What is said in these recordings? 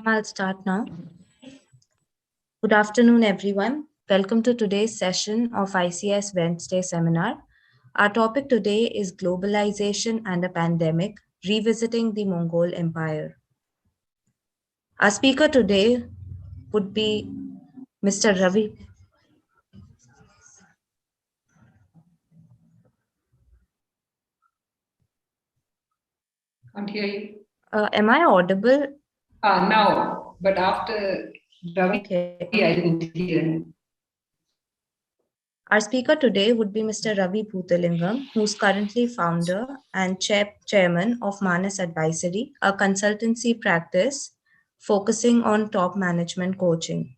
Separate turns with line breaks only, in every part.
I'll start now. Good afternoon, everyone. Welcome to today's session of ICS Wednesday seminar. Our topic today is Globalization and a Pandemic, Revisiting the Mongol Empire. Our speaker today would be Mr. Ravi.
Can't hear you.
Am I audible?
Now, but after Ravi,
Okay.
I didn't hear.
Our speaker today would be Mr. Ravi Bhoothalingam, who's currently founder and chairman of Manas Advisory, a consultancy practice focusing on top management coaching.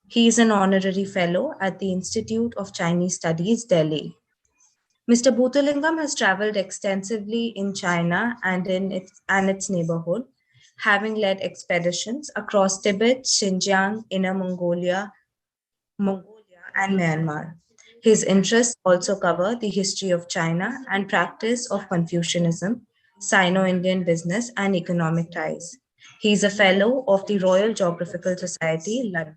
He is an honorary fellow at the Institute of Chinese Studies, Delhi. Mr. Bhoothalingam has traveled extensively in China and its neighborhood, having led expeditions across Tibet, Xinjiang, Inner Mongolia, and Myanmar. His interests also cover the history of China and practice of Confucianism, Sino-Indian business and economic ties. He is a fellow of the Royal Geographical Society, London.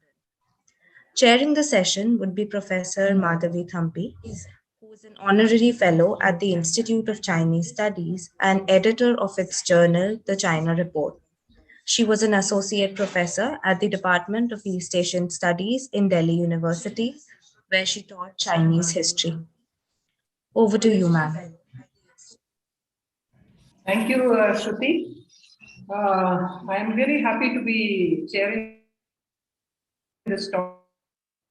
Chairing the session would be Professor Madhavi Thampi, who is an honorary fellow at the Institute of Chinese Studies and editor of its journal, The China Report. She was an associate professor at the Department of East Asian Studies in Delhi University, where she taught Chinese history. Over to you, ma'am.
Thank you, Shruti. I am very happy to be chairing this talk.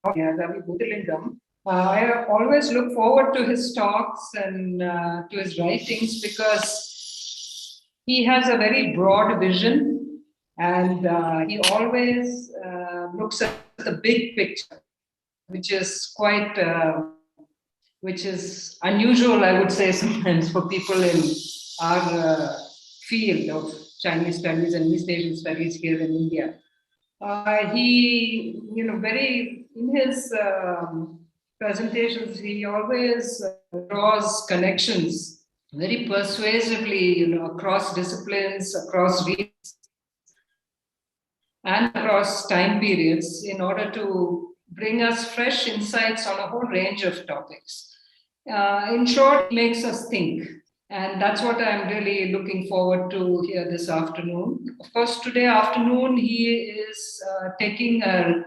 Ravi Bhoothalingam. I always look forward to his talks and to his writings because he has a very broad vision and he always looks at the big picture, which is quite, which is unusual, I would say, sometimes for people in our field of Chinese studies and East Asian studies here in India. He, in his presentations, he always draws connections very persuasively, across disciplines, across regions, and across time periods in order to bring us fresh insights on a whole range of topics. In short, it makes us think. And that's what I'm really looking forward to here this afternoon. Of course, today afternoon, he is taking a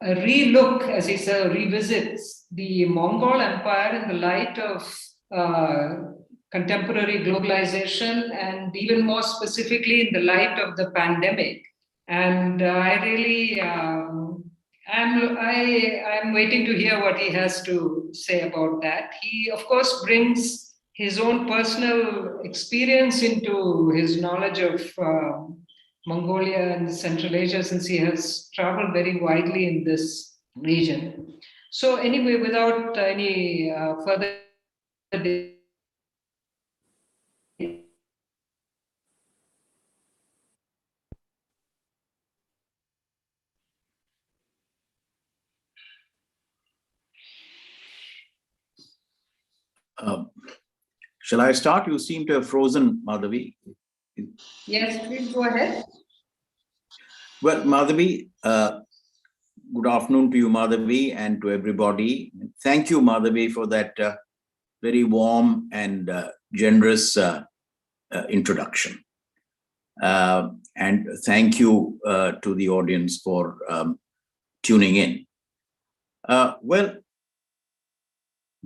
relook, as he said, revisits the Mongol Empire in the light of contemporary globalization and even more specifically in the light of the pandemic. And I really, I'm waiting to hear what he has to say about that. He, of course, brings his own personal experience into his knowledge of Mongolia and Central Asia, since he has traveled very widely in this region. So anyway, without any further
shall I start? You seem to have frozen, Madhavi.
Yes, please go ahead.
Well, Madhavi, good afternoon to you, Madhavi, and to everybody. Thank you, Madhavi, for that very warm and generous introduction. And thank you to the audience for tuning in. Well,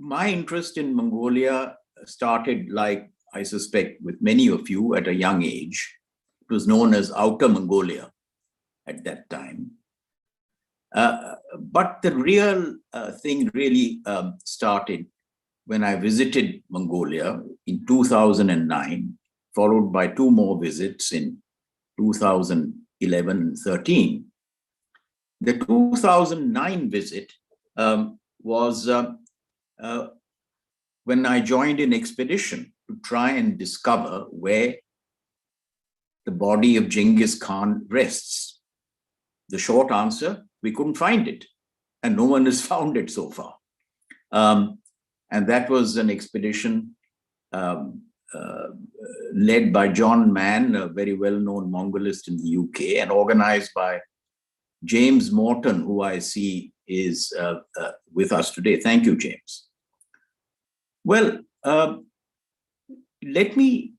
my interest in Mongolia started, like I suspect with many of you, at a young age. It was known as Outer Mongolia at that time. But the real thing really started when I visited Mongolia in 2009, followed by 2 more visits in 2011 and 13. The 2009 visit was when I joined an expedition to try and discover where the body of Genghis Khan rests. The short answer, we couldn't find it, and no one has found it so far. And that was an expedition led by John Mann, a very well-known Mongolist in the UK, and organized by James Morton, who I see is with us today. Thank you, James. Well, let me,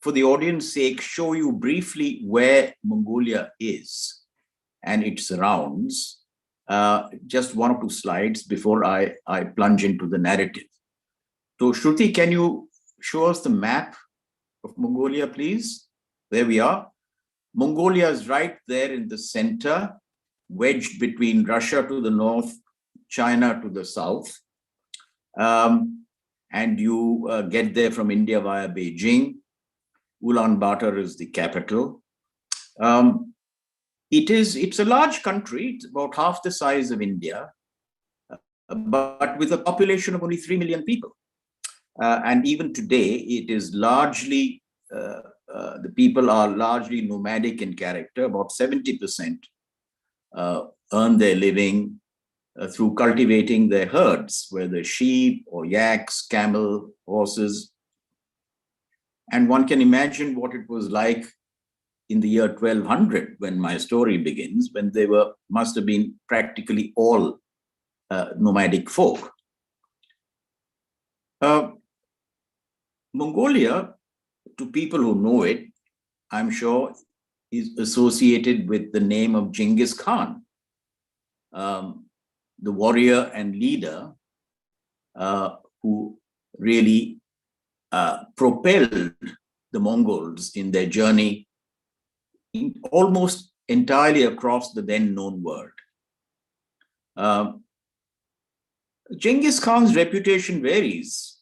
for the audience's sake, show you briefly where Mongolia is and its surrounds. Just one or two slides before I plunge into the narrative. So, Shruti, can you show us the map of Mongolia, please? There we are. Mongolia is right there in the center, wedged between Russia to the north, China to the south. And you get there from India via Beijing. Ulaanbaatar is the capital. It's a large country. It's about half the size of India, but with a population of only 3 million people. And even today, it is largely, the people are largely nomadic in character. About 70% earn their living through cultivating their herds, whether sheep or yaks, camel, horses. And one can imagine what it was like in the year 1200, when my story begins, when they must have been practically all nomadic folk. Mongolia, to people who know it, I'm sure, is associated with the name of Genghis Khan, the warrior and leader who really propelled the Mongols in their journey almost entirely across the then known world. Genghis Khan's reputation varies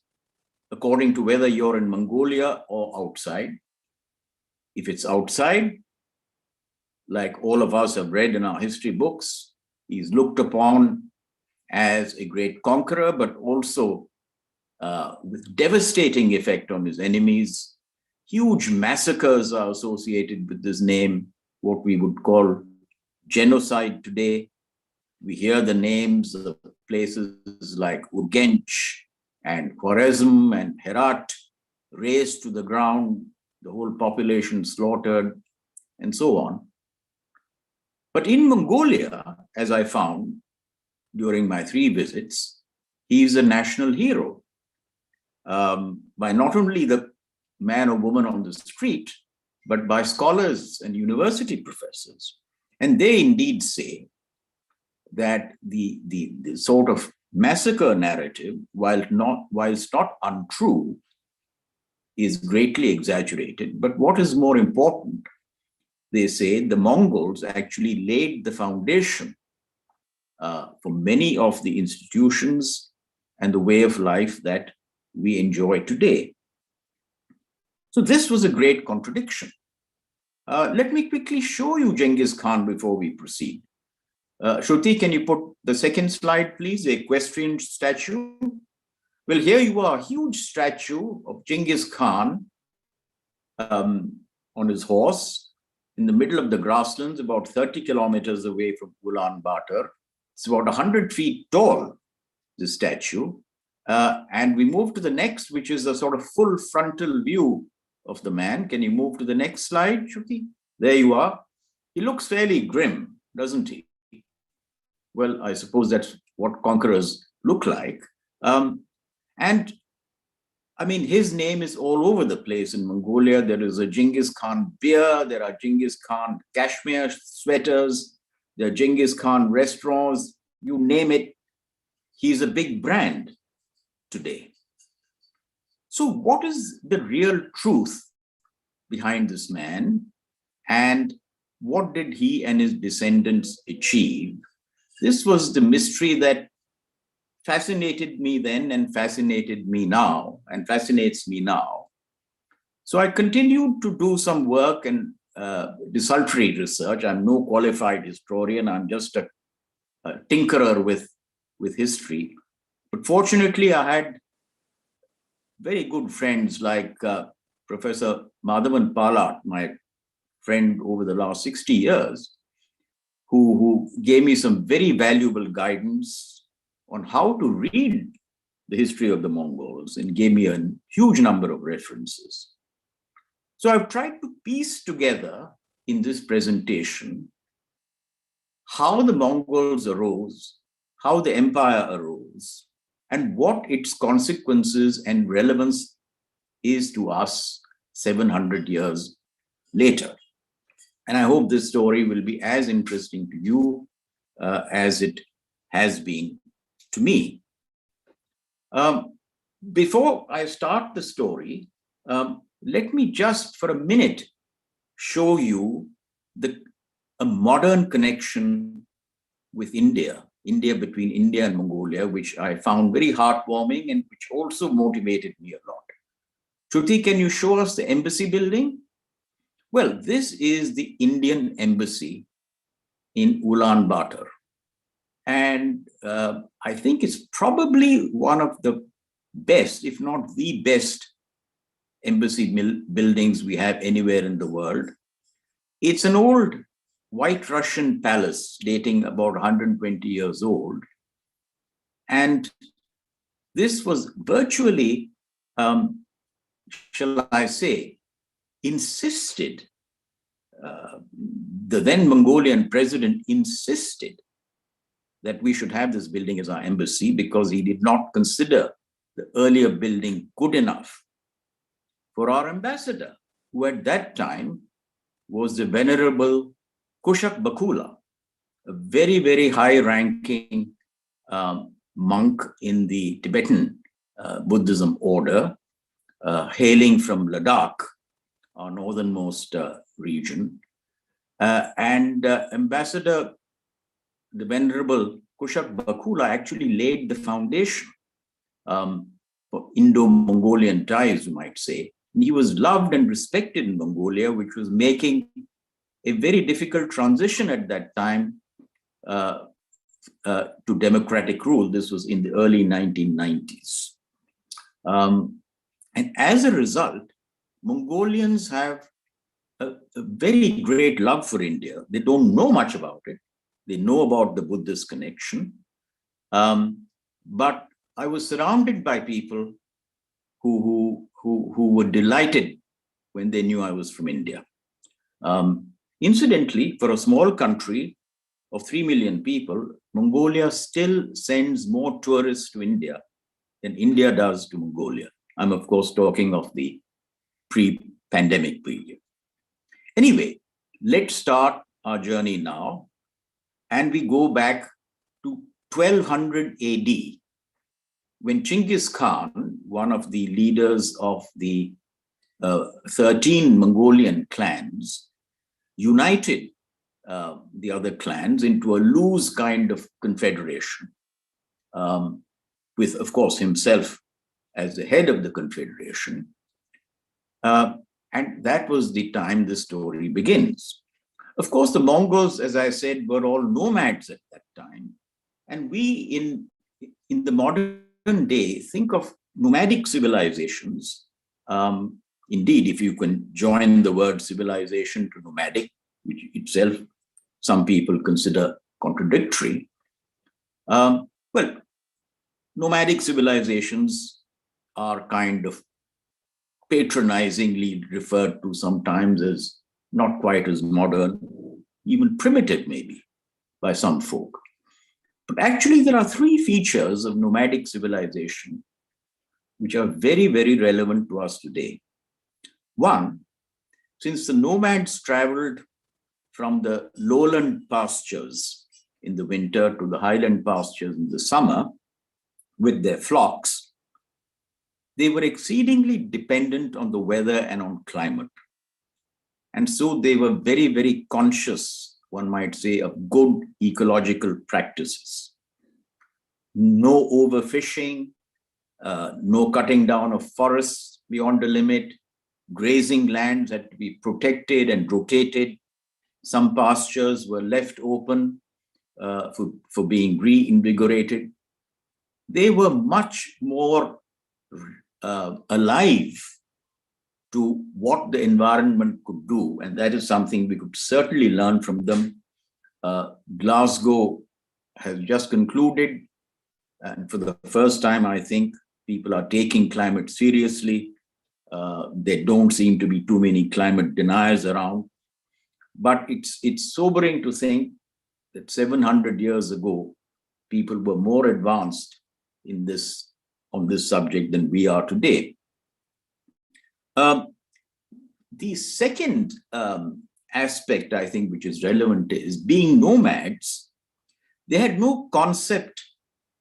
according to whether you're in Mongolia or outside. If it's outside, like all of us have read in our history books, he's looked upon as a great conqueror, but also with devastating effect on his enemies. Huge massacres are associated with this name, what we would call genocide today. We hear the names of places like Urgench and Khwarezm and Herat razed to the ground, the whole population slaughtered, and so on. But in Mongolia, as I found during my 3 visits, he is a national hero by not only the man or woman on the street, but by scholars and university professors. And they indeed say that the sort of massacre narrative, whilst not untrue, is greatly exaggerated. But what is more important, they say the Mongols actually laid the foundation for many of the institutions and the way of life that we enjoy today. So this was a great contradiction. Let me quickly show you Genghis Khan before we proceed. Shruti, can you put the second slide, please? The equestrian statue. Well, here you are, a huge statue of Genghis Khan on his horse in the middle of the grasslands, about 30 kilometers away from Ulaanbaatar. It's about 100 feet tall, this statue. And we move to the next, which is a sort of full frontal view of the man. Can you move to the next slide, Shruti? There you are. He looks fairly grim, doesn't he? Well, I suppose that's what conquerors look like. And I mean, his name is all over the place in Mongolia. There is a Genghis Khan beer, there are Genghis Khan cashmere sweaters, there are Genghis Khan restaurants, you name it. He's a big brand today. So what is the real truth behind this man? And what did he and his descendants achieve? This was the mystery that fascinated me then and fascinated me now and fascinates me now. So I continued to do some work and desultory research. I'm no qualified historian. I'm just a tinkerer with history. But fortunately, I had very good friends like Professor Madhavan Palat, my friend over the last 60 years, who gave me some very valuable guidance on how to read the history of the Mongols and gave me a huge number of references. So I've tried to piece together in this presentation how the Mongols arose, how the empire arose, and what its consequences and relevance is to us 700 years later. And I hope this story will be as interesting to you as it has been to me. Before I start the story, let me just for a minute show you a modern connection with India between India and Mongolia, which I found very heartwarming and which also motivated me a lot. Shruti, can you show us the embassy building? Well, this is the Indian embassy in Ulaanbaatar. And I think it's probably one of the best, if not the best, embassy buildings we have anywhere in the world. It's an old White Russian palace dating about 120 years old. And this was virtually, shall I say, insisted, the then Mongolian president insisted that we should have this building as our embassy because he did not consider the earlier building good enough for our ambassador, who at that time was the Venerable Kushak Bakula, a very, very high-ranking monk in the Tibetan Buddhism order, hailing from Ladakh, our northernmost region. Ambassador, the Venerable Kushak Bakula, actually laid the foundation for Indo-Mongolian ties, you might say. And he was loved and respected in Mongolia, which was making a very difficult transition at that time to democratic rule. This was in the early 1990s. And as a result, Mongolians have a very great love for India. They don't know much about it. They know about the Buddhist connection. But I was surrounded by people who were delighted when they knew I was from India. Incidentally, for a small country of 3 million people, Mongolia still sends more tourists to India than India does to Mongolia. I'm, of course, talking of the pre-pandemic period. Anyway, let's start our journey now. And we go back to 1200 AD, when Genghis Khan, one of the leaders of the 13 Mongolian clans, united the other clans into a loose kind of confederation, with, of course, himself as the head of the confederation. And that was the time the story begins. Of course, the Mongols, as I said, were all nomads at that time. And we, in the modern day, think of nomadic civilizations. Indeed, if you can join the word civilization to nomadic, which itself some people consider contradictory. Well, nomadic civilizations are kind of patronizingly referred to sometimes as not quite as modern, even primitive maybe, by some folk. But actually, there are three features of nomadic civilization which are very, very relevant to us today. One, since the nomads traveled from the lowland pastures in the winter to the highland pastures in the summer with their flocks, they were exceedingly dependent on the weather and on climate. And so they were very, very conscious, one might say, of good ecological practices. No overfishing, no cutting down of forests beyond the limit. Grazing lands had to be protected and rotated. Some pastures were left open for being reinvigorated. They were much more alive to what the environment could do. And that is something we could certainly learn from them. Glasgow has just concluded And for the first time, I think people are taking climate seriously. There don't seem to be too many climate deniers around. But it's sobering to think that 700 years ago, people were more advanced on this subject than we are today. The second aspect, I think, which is relevant is being nomads. They had no concept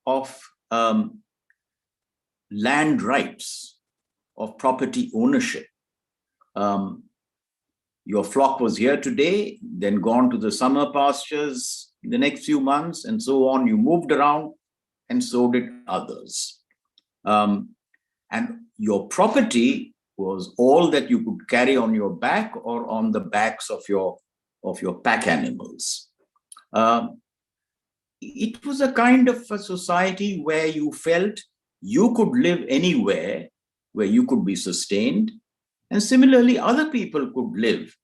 of land rights, of property ownership. Your flock was here today, then gone to the summer pastures in the next few months, and so on. You moved around, and so did others. And your property was all that you could carry on your back or on the backs of your pack animals. It was a kind of a society where you felt you could live anywhere where you could be sustained, and similarly other people could live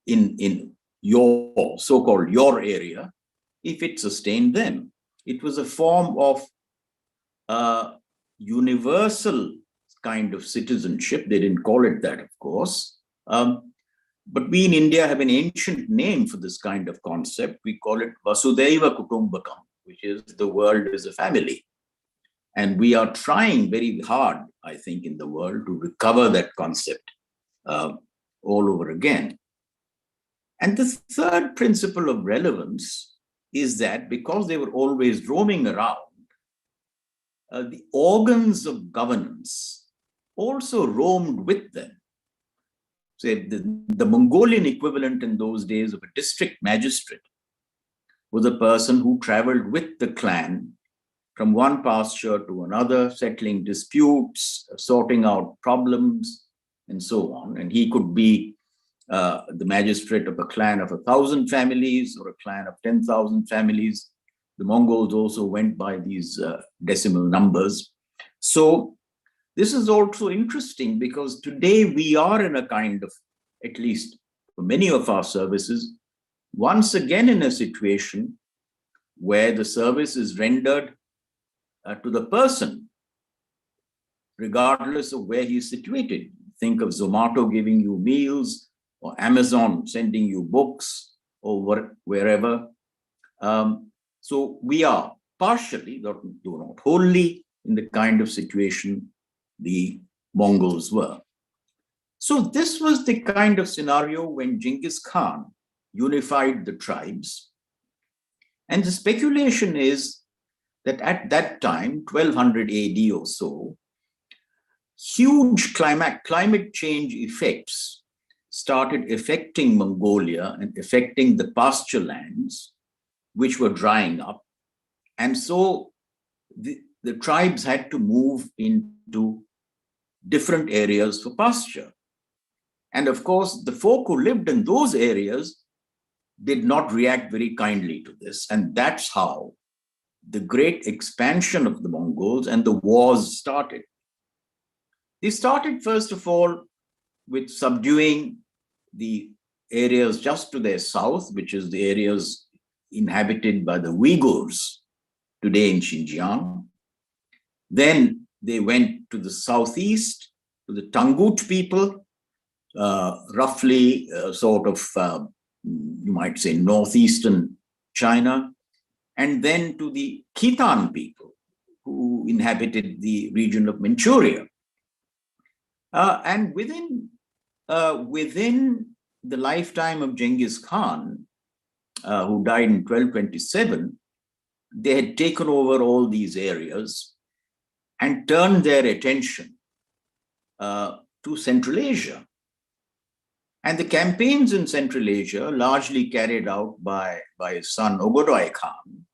in your so-called your area if it sustained them. It was a form of universal kind of citizenship. They didn't call it that, of course. But we in India have an ancient name for this kind of concept. We call it Vasudhaiva Kutumbakam, which is the world is a family. And we are trying very hard, I think, in the world to recover that concept all over again. And the third principle of relevance is that because they were always roaming around, the organs of governance also roamed with them. Say the Mongolian equivalent in those days of a district magistrate was a person who traveled with the clan from one pasture to another, settling disputes, sorting out problems, and so on. And he could be the magistrate of a clan of 1,000 families or a clan of 10,000 families. The Mongols also went by these decimal numbers. So this is also interesting because today we are in a kind of, at least for many of our services, once again in a situation where the service is rendered to the person, regardless of where he is situated. Think of Zomato giving you meals, or Amazon sending you books, or wherever. So we are partially, not wholly, in the kind of situation the Mongols were. So this was the kind of scenario when Genghis Khan unified the tribes. And the speculation is that at that time, 1200 AD or so, huge climate change effects started affecting Mongolia and affecting the pasture lands, which were drying up. And so the tribes had to move into different areas for pasture. And of course, the folk who lived in those areas did not react very kindly to this. And that's how the great expansion of the Mongols and the wars started. They started, first of all, with subduing the areas just to their south, which is the areas inhabited by the Uyghurs, today in Xinjiang. Then they went to the southeast, to the Tangut people, roughly you might say northeastern China, and then to the Khitan people who inhabited the region of Manchuria. And within the lifetime of Genghis Khan, who died in 1227, they had taken over all these areas and turned their attention to Central Asia. And the campaigns in Central Asia, largely carried out by his son Ogodai Khan,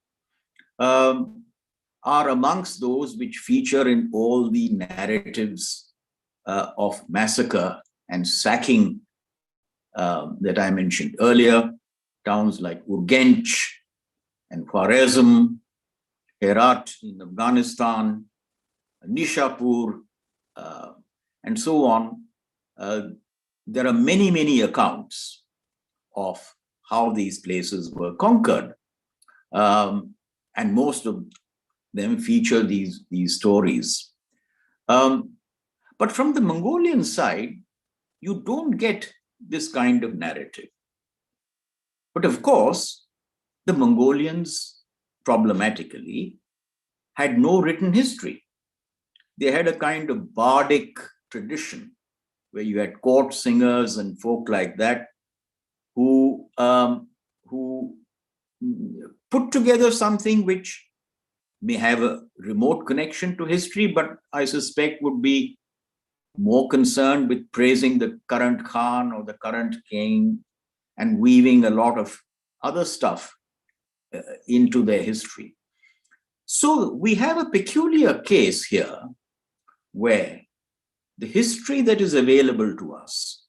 are amongst those which feature in all the narratives of massacre and sacking that I mentioned earlier. Towns like Urgench and Khwarezm, Herat in Afghanistan, Nishapur, and so on. There are many, many accounts of how these places were conquered. and most of them feature these stories. But from the Mongolian side, you don't get this kind of narrative. But of course, the Mongolians, problematically, had no written history. They had a kind of bardic tradition where you had court singers and folk like that who put together something which may have a remote connection to history, but I suspect would be more concerned with praising the current Khan or the current king and weaving a lot of other stuff into their history. So we have a peculiar case here where the history that is available to us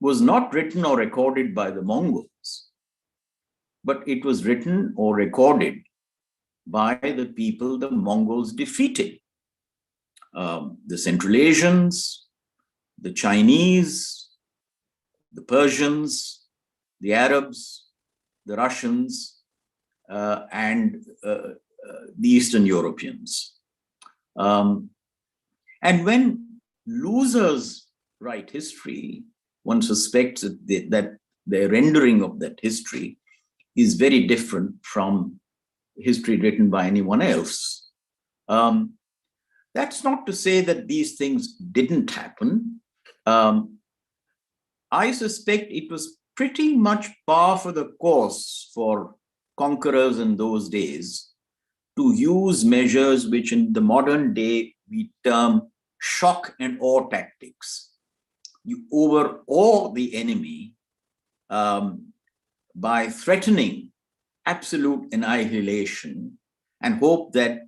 was not written or recorded by the Mongols, but it was written or recorded by the people the Mongols defeated. The Central Asians, the Chinese, the Persians, the Arabs, the Russians, and the Eastern Europeans. And when losers write history, one suspects that their rendering of that history is very different from history written by anyone else. That's not to say that these things didn't happen. I suspect it was pretty much par for the course for conquerors in those days to use measures which in the modern day we term shock and awe tactics. You overawe the enemy by threatening absolute annihilation and hope that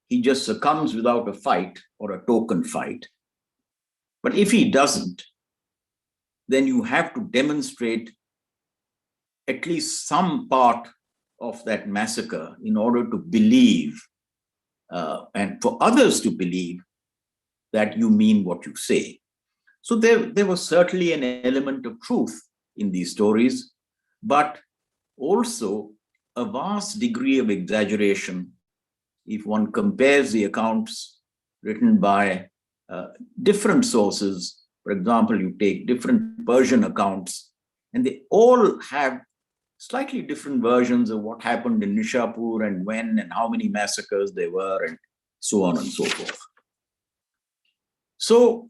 he just succumbs without a fight or a token fight. But if he doesn't, then you have to demonstrate at least some part of that massacre in order to believe and for others to believe that you mean what you say. So there was certainly an element of truth in these stories, but also a vast degree of exaggeration if one compares the accounts written by different sources. For example, you take different Persian accounts, and they all have slightly different versions of what happened in Nishapur and when and how many massacres there were and so on and so forth. So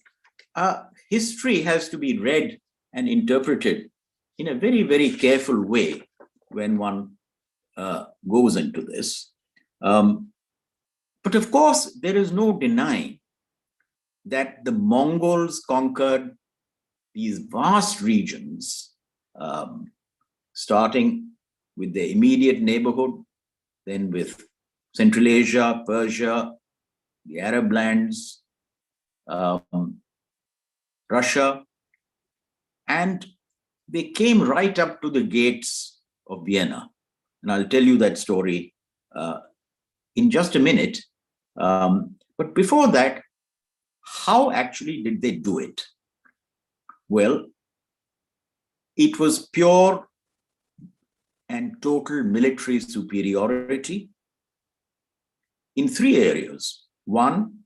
history has to be read and interpreted in a very, very careful way when one goes into this. But of course, there is no denying that the Mongols conquered these vast regions, starting with their immediate neighborhood, then with Central Asia, Persia, the Arab lands, Russia, and they came right up to the gates of Vienna. And I'll tell you that story in just a minute. But before that, how actually did they do it? Well, it was pure and total military superiority in three areas. One,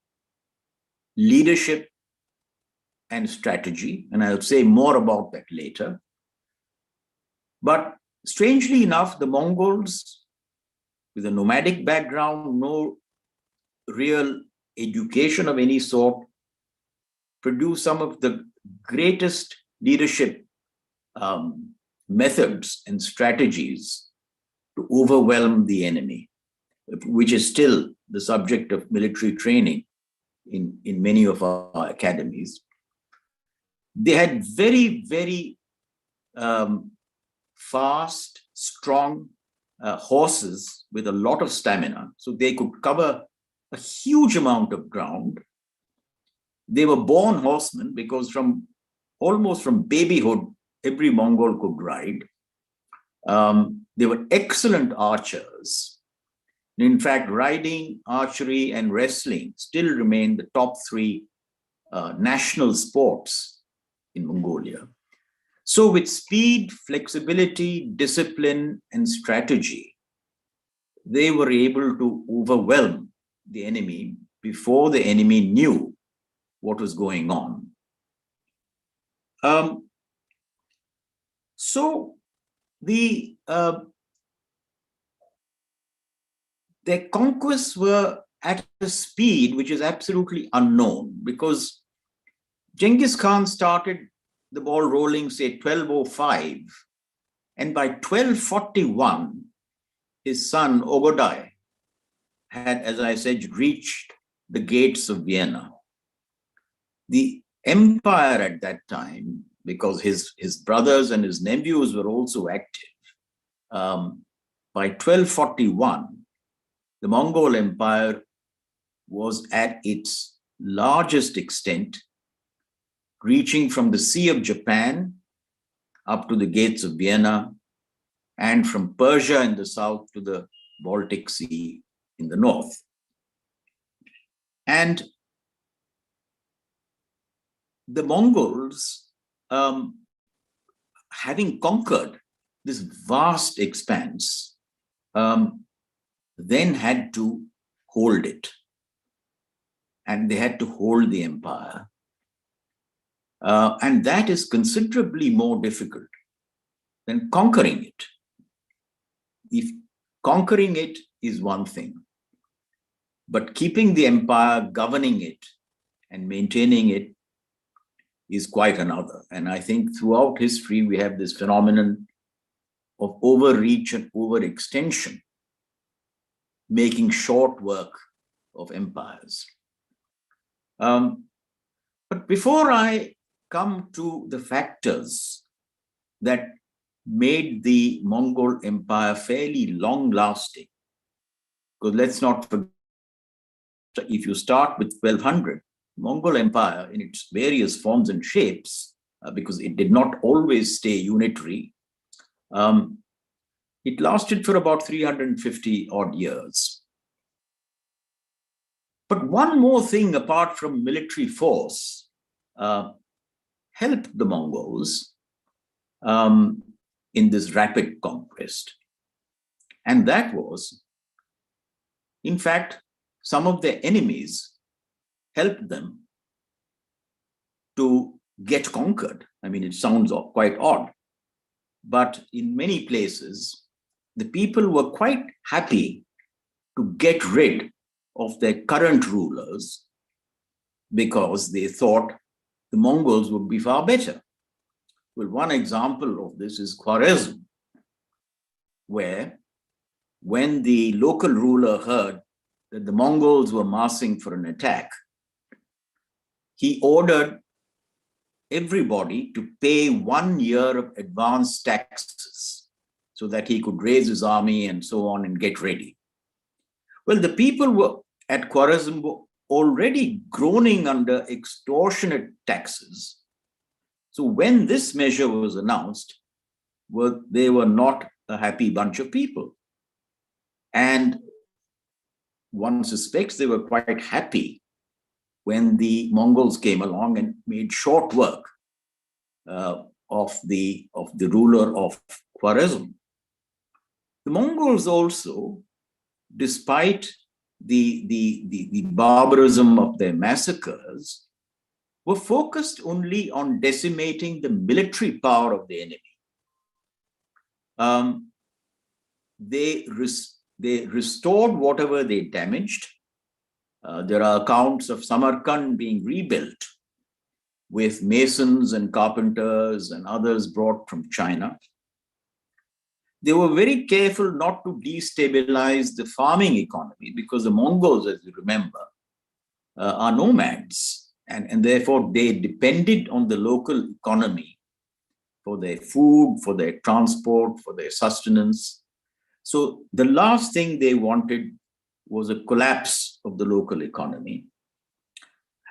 leadership and strategy, and I'll say more about that later. But strangely enough, the Mongols, with a nomadic background, no real education of any sort, produce some of the greatest leadership methods and strategies to overwhelm the enemy, which is still the subject of military training in many of our academies. They had very, very fast, strong horses with a lot of stamina, so they could cover a huge amount of ground. They were born horsemen because almost from babyhood, every Mongol could ride. They were excellent archers. In fact, riding, archery, and wrestling still remain the top three national sports in Mongolia. So with speed, flexibility, discipline, and strategy, they were able to overwhelm the enemy before the enemy knew what was going on. So their conquests were at a speed which is absolutely unknown, because Genghis Khan started the ball rolling, say, 1205, and by 1241, his son Ogodai had, as I said, reached the gates of Vienna. The empire at that time, because his brothers and his nephews were also active, by 1241, the Mongol Empire was at its largest extent, reaching from the Sea of Japan up to the gates of Vienna, and from Persia in the south to the Baltic Sea in the north. And the Mongols, having conquered this vast expanse, then had to hold it. And they had to hold the empire. And that is considerably more difficult than conquering it. If conquering it is one thing, but keeping the empire, governing it, and maintaining it is quite another. And I think throughout history, we have this phenomenon of overreach and overextension, making short work of empires. But before I come to the factors that made the Mongol Empire fairly long-lasting, because let's not forget, if you start with 1200, Mongol Empire in its various forms and shapes, because it did not always stay unitary, it lasted for about 350 odd years. But one more thing apart from military force helped the Mongols in this rapid conquest. And that was, in fact, some of their enemies helped them to get conquered. I mean, it sounds quite odd, but in many places, the people were quite happy to get rid of their current rulers because they thought the Mongols would be far better. Well, one example of this is Khwarezm, where when the local ruler heard that the Mongols were massing for an attack, he ordered everybody to pay 1 year of advance taxes so that he could raise his army and so on and get ready. Well, the people at Khwarezm were already groaning under extortionate taxes. So when this measure was announced, they were not a happy bunch of people. And one suspects they were quite happy when the Mongols came along and made short work of the ruler of Khwarezm. The Mongols also, despite the barbarism of their massacres, were focused only on decimating the military power of the enemy. They restored whatever they damaged. There are accounts of Samarkand being rebuilt with masons and carpenters and others brought from China. They were very careful not to destabilize the farming economy because the Mongols, as you remember, are nomads, and therefore they depended on the local economy for their food, for their transport, for their sustenance. So the last thing they wanted was a collapse of the local economy.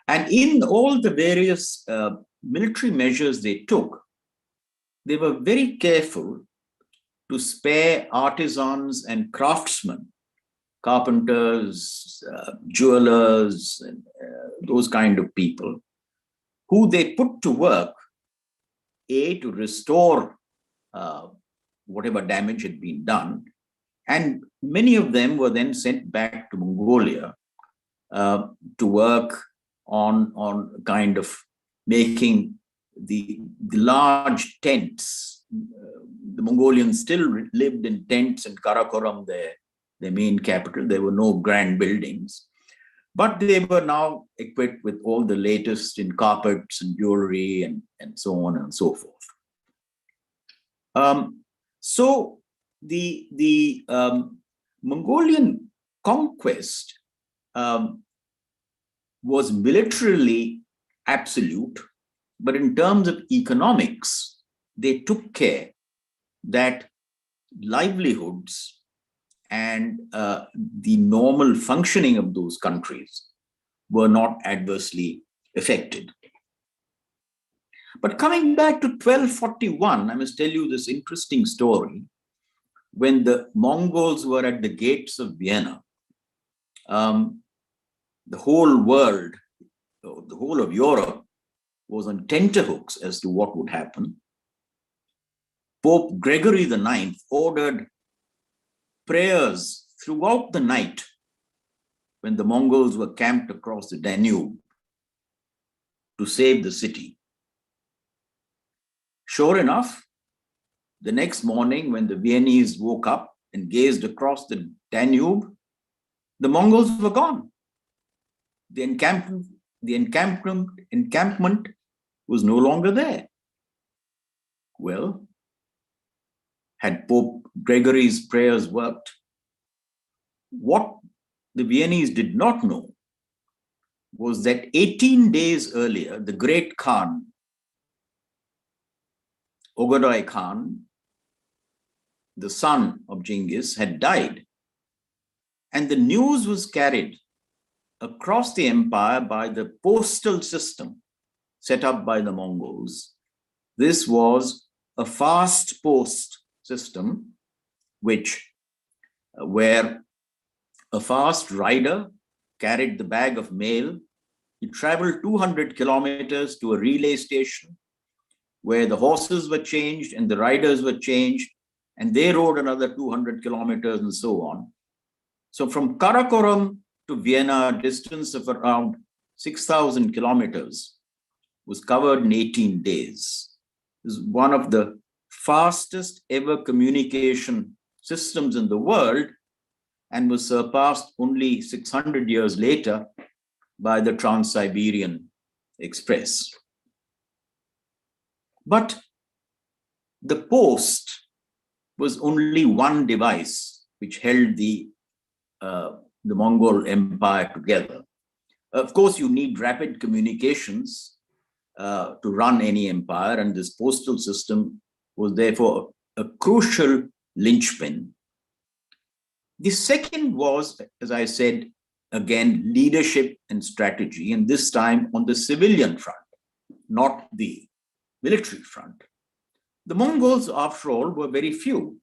And in all the various military measures they took, they were very careful to spare artisans and craftsmen, carpenters, jewelers, and those kind of people, who they put to work, A, to restore whatever damage had been done, And many of them were then sent back to Mongolia to work on kind of making the large tents. The Mongolians still lived in tents in Karakoram, their main capital. There were no grand buildings, but they were now equipped with all the latest in carpets and jewelry and so on and so forth. So the Mongolian conquest was militarily absolute, but in terms of economics, they took care that livelihoods and the normal functioning of those countries were not adversely affected. But coming back to 1241, I must tell you this interesting story. When the Mongols were at the gates of Vienna, the whole world, the whole of Europe was on tenterhooks as to what would happen. Pope Gregory IX ordered prayers throughout the night when the Mongols were camped across the Danube to save the city. Sure enough, the next morning when the Viennese woke up and gazed across the Danube, the Mongols were gone. The encampment was no longer there. Well, had Pope Gregory's prayers worked? What the Viennese did not know was that 18 days earlier, the great Khan, Ogodai Khan, the son of Genghis, had died. And the news was carried across the empire by the postal system set up by the Mongols. This was a fast post system, where a fast rider carried the bag of mail. He traveled 200 kilometers to a relay station where the horses were changed and the riders were changed, and they rode another 200 kilometers and so on. So from Karakoram to Vienna, a distance of around 6,000 kilometers, was covered in 18 days. This is one of the fastest ever communication systems in the world, and was surpassed only 600 years later by the Trans-Siberian Express. But the post was only one device which held the Mongol Empire together. Of course, you need rapid communications to run any empire, and this postal system was therefore a crucial linchpin. The second was, as I said, again, leadership and strategy, and this time on the civilian front, not the military front. The Mongols, after all, were very few.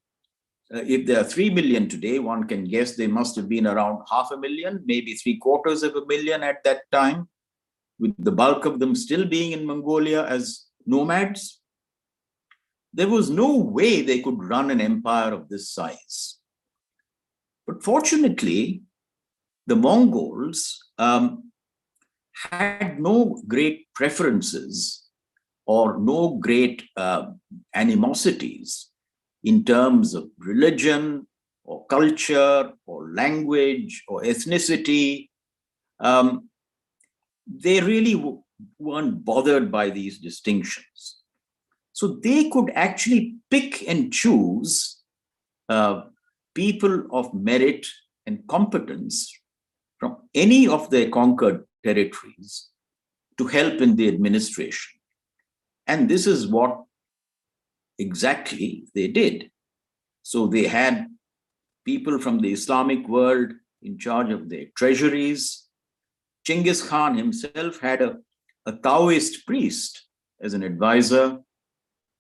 If there are 3 million today, one can guess they must have been around 500,000, maybe 750,000 at that time, with the bulk of them still being in Mongolia as nomads. There was no way they could run an empire of this size. But fortunately, the Mongols had no great preferences or no great animosities in terms of religion or culture or language or ethnicity. They really weren't bothered by these distinctions. So they could actually pick and choose people of merit and competence from any of their conquered territories to help in the administration. And this is what exactly they did. So they had people from the Islamic world in charge of their treasuries. Genghis Khan himself had a Taoist priest as an advisor.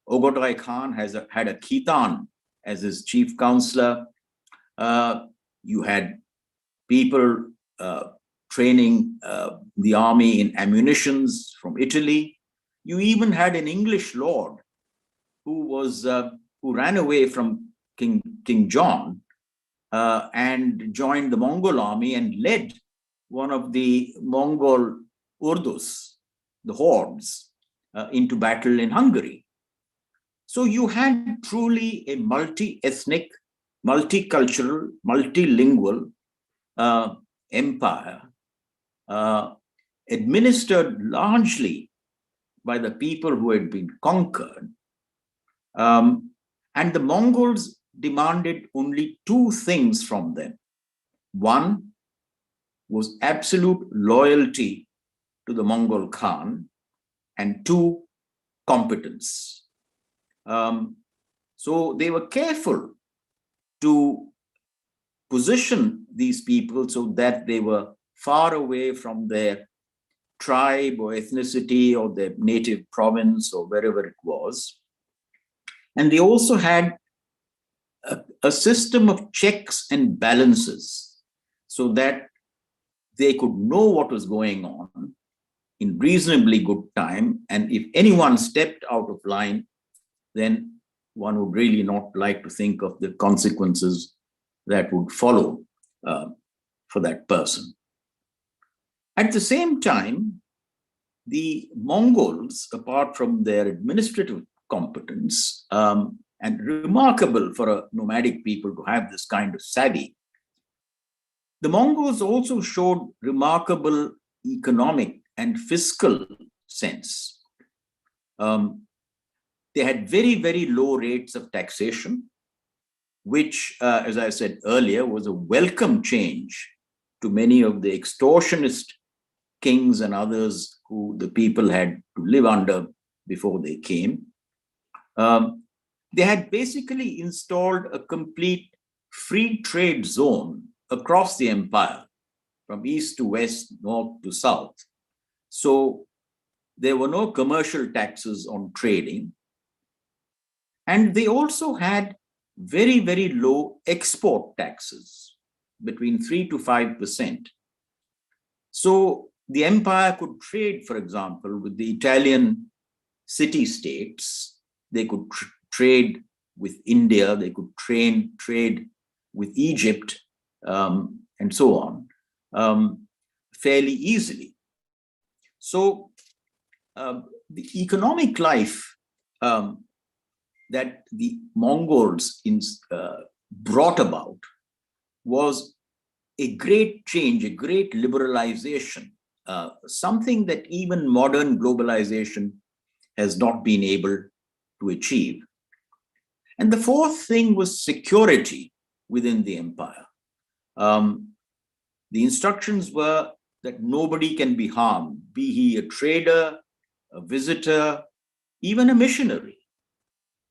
Ogodai Khan had a Khitan as his chief counselor. You had people training the army in ammunitions from Italy. You even had an English lord who ran away from King John and joined the Mongol army and led one of the Mongol Urdus, the hordes, into battle in Hungary. So you had truly a multi-ethnic, multicultural, multilingual empire administered largely by the people who had been conquered. And the Mongols demanded only two things from them. One was absolute loyalty to the Mongol Khan, and two, competence. So they were careful to position these people so that they were far away from their tribe or ethnicity or their native province or wherever it was. And they also had a system of checks and balances so that they could know what was going on in reasonably good time. And if anyone stepped out of line, then one would really not like to think of the consequences that would follow for that person. At the same time, the Mongols, apart from their administrative competence, and remarkable for a nomadic people to have this kind of savvy, the Mongols also showed remarkable economic and fiscal sense. They had very, very low rates of taxation, which, as I said earlier, was a welcome change to many of the extortionist kings and others who the people had to live under before they came. They had basically installed a complete free trade zone across the empire, from east to west, north to south. So there were no commercial taxes on trading. And they also had very, very low export taxes, between 3 to 5%. So the empire could trade, for example, with the Italian city-states. They could trade with India. They could trade with Egypt, and so on, fairly easily. So the economic life that the Mongols brought about was a great change, a great liberalization, something that even modern globalization has not been able to achieve. And the fourth thing was security within the empire. The instructions were that nobody can be harmed, be he a trader, a visitor, even a missionary.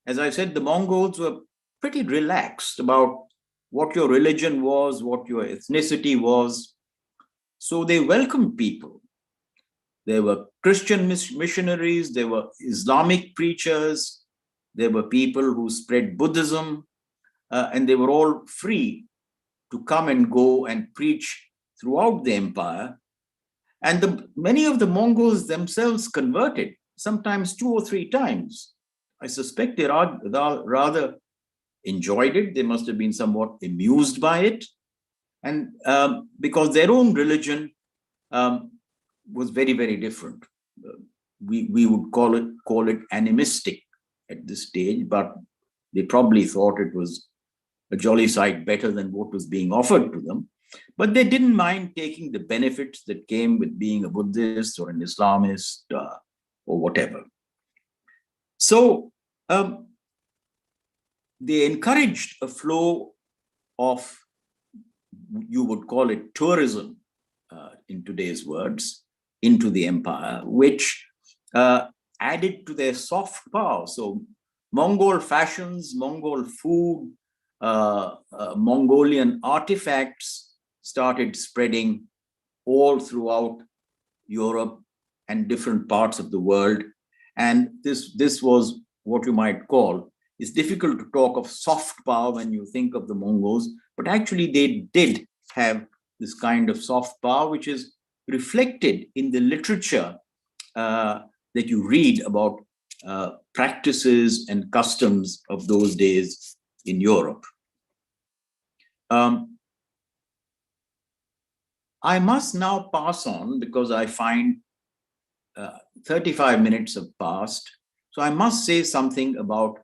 As I said, the Mongols were pretty relaxed about what your religion was, what your ethnicity was. So they welcomed people. There were Christian missionaries, there were Islamic preachers, there were people who spread Buddhism, and they were all free to come and go and preach throughout the empire. And many of the Mongols themselves converted, sometimes 2 or 3 times. I suspect they rather enjoyed it. They must have been somewhat amused by it. And because their own religion was very, very different. We would call it animistic at this stage, but they probably thought it was a jolly sight better than what was being offered to them. But they didn't mind taking the benefits that came with being a Buddhist or an Islamist or whatever. So they encouraged a flow of, you would call it tourism in today's words, into the empire, which added to their soft power. So Mongol fashions, Mongol food, Mongolian artifacts started spreading all throughout Europe and different parts of the world. And this was what you might call, it's difficult to talk of soft power when you think of the Mongols, but actually they did have this kind of soft power, which is reflected in the literature that you read about practices and customs of those days in Europe. I must now pass on because I find 35 minutes have passed. So I must say something about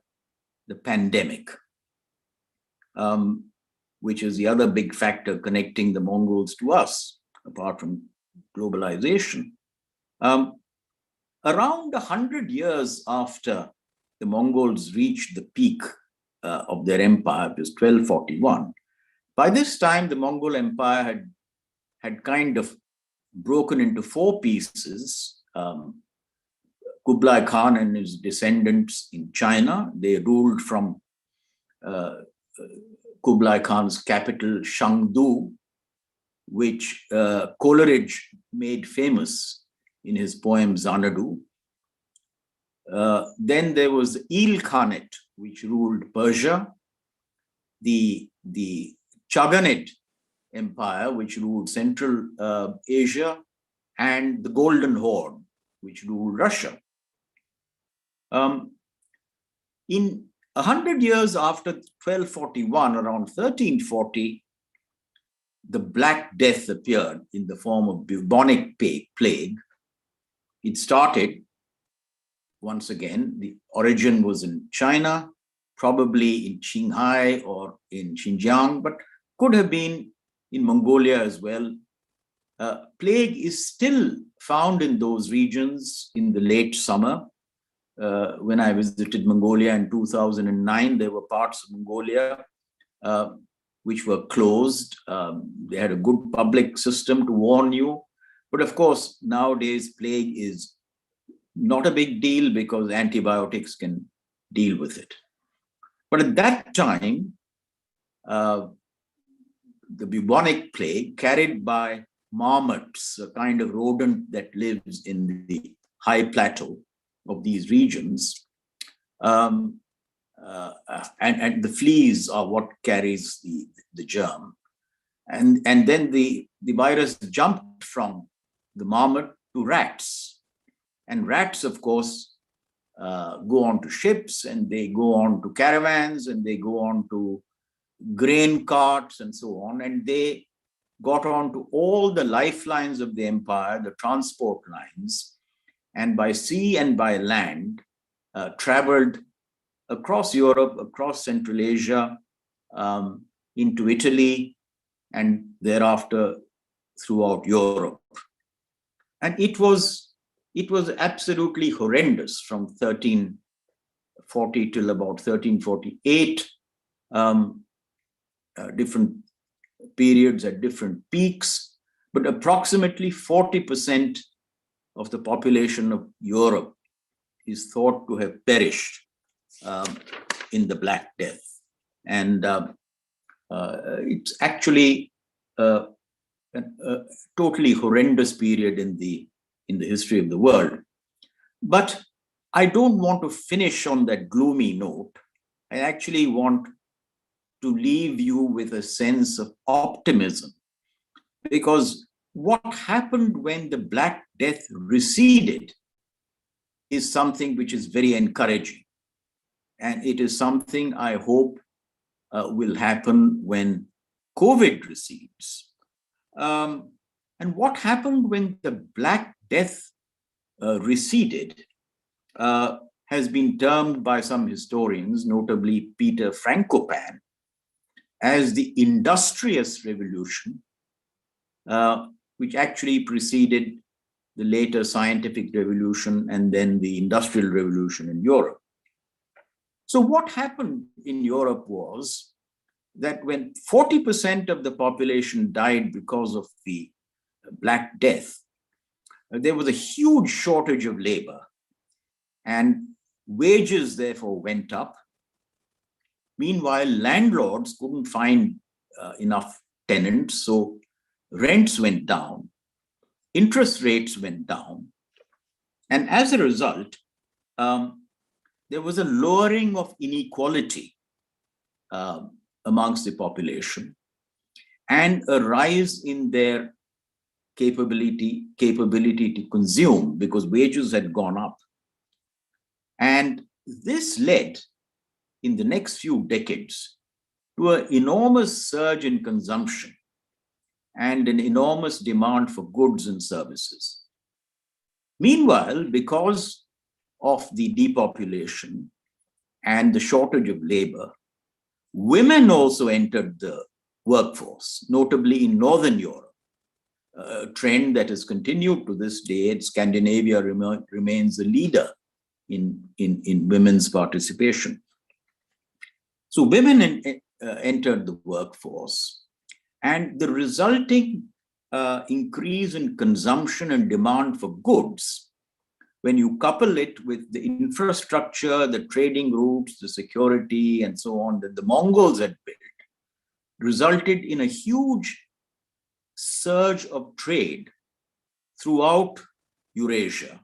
the pandemic, which is the other big factor connecting the Mongols to us, apart from globalization. Around 100 years after the Mongols reached the peak of their empire, it was 1241. By this time, the Mongol Empire had kind of broken into four pieces. Kublai Khan and his descendants in China, they ruled from Kublai Khan's capital, Chengdu, which Coleridge made famous in his poem Xanadu. Then there was the Il Khanate, which ruled Persia, the Chaghanate Empire, which ruled Central Asia, and the Golden Horde, which ruled Russia. In 100 years after 1241, around 1340, the Black Death appeared in the form of bubonic plague. It started, once again, the origin was in China, probably in Qinghai or in Xinjiang, but could have been in Mongolia as well. Plague is still found in those regions in the late summer. When I visited Mongolia in 2009, there were parts of Mongolia which were closed. They had a good public system to warn you. But of course, nowadays, plague is not a big deal because antibiotics can deal with it. But at that time, the bubonic plague carried by marmots, a kind of rodent that lives in the high plateau of these regions, and the fleas are what carries the germ. And then the virus jumped from the marmot to rats. And rats, of course, go on to ships, and they go on to caravans, and they go on to grain carts and so on. And they got on to all the lifelines of the empire, the transport lines, and by sea and by land, traveled across Europe, across Central Asia, into Italy, and thereafter throughout Europe. And it was absolutely horrendous from 1340 till about 1348, different periods at different peaks, but approximately 40% of the population of Europe is thought to have perished in the Black Death. And it's actually a totally horrendous period in the history of the world. But I don't want to finish on that gloomy note. I actually want to leave you with a sense of optimism, because what happened when the Black Death receded is something which is very encouraging. And it is something I hope will happen when COVID recedes. And what happened when the Black Death receded has been termed by some historians, notably Peter Frankopan, as the Industrious Revolution, which actually preceded the later Scientific Revolution and then the Industrial Revolution in Europe. So what happened in Europe was that when 40% of the population died because of the Black Death, there was a huge shortage of labor, and wages therefore went up. Meanwhile, landlords couldn't find enough tenants, so rents went down, interest rates went down, and as a result, there was a lowering of inequality amongst the population and a rise in their capability to consume, because wages had gone up. And this led, in the next few decades, to an enormous surge in consumption and an enormous demand for goods and services. Meanwhile, because of the depopulation and the shortage of labor, women also entered the workforce, notably in Northern Europe, a trend that has continued to this day. Scandinavia remains a leader in women's participation. So women entered the workforce, and the resulting increase in consumption and demand for goods, when you couple it with the infrastructure, the trading routes, the security, and so on that the Mongols had built, resulted in a huge surge of trade throughout Eurasia.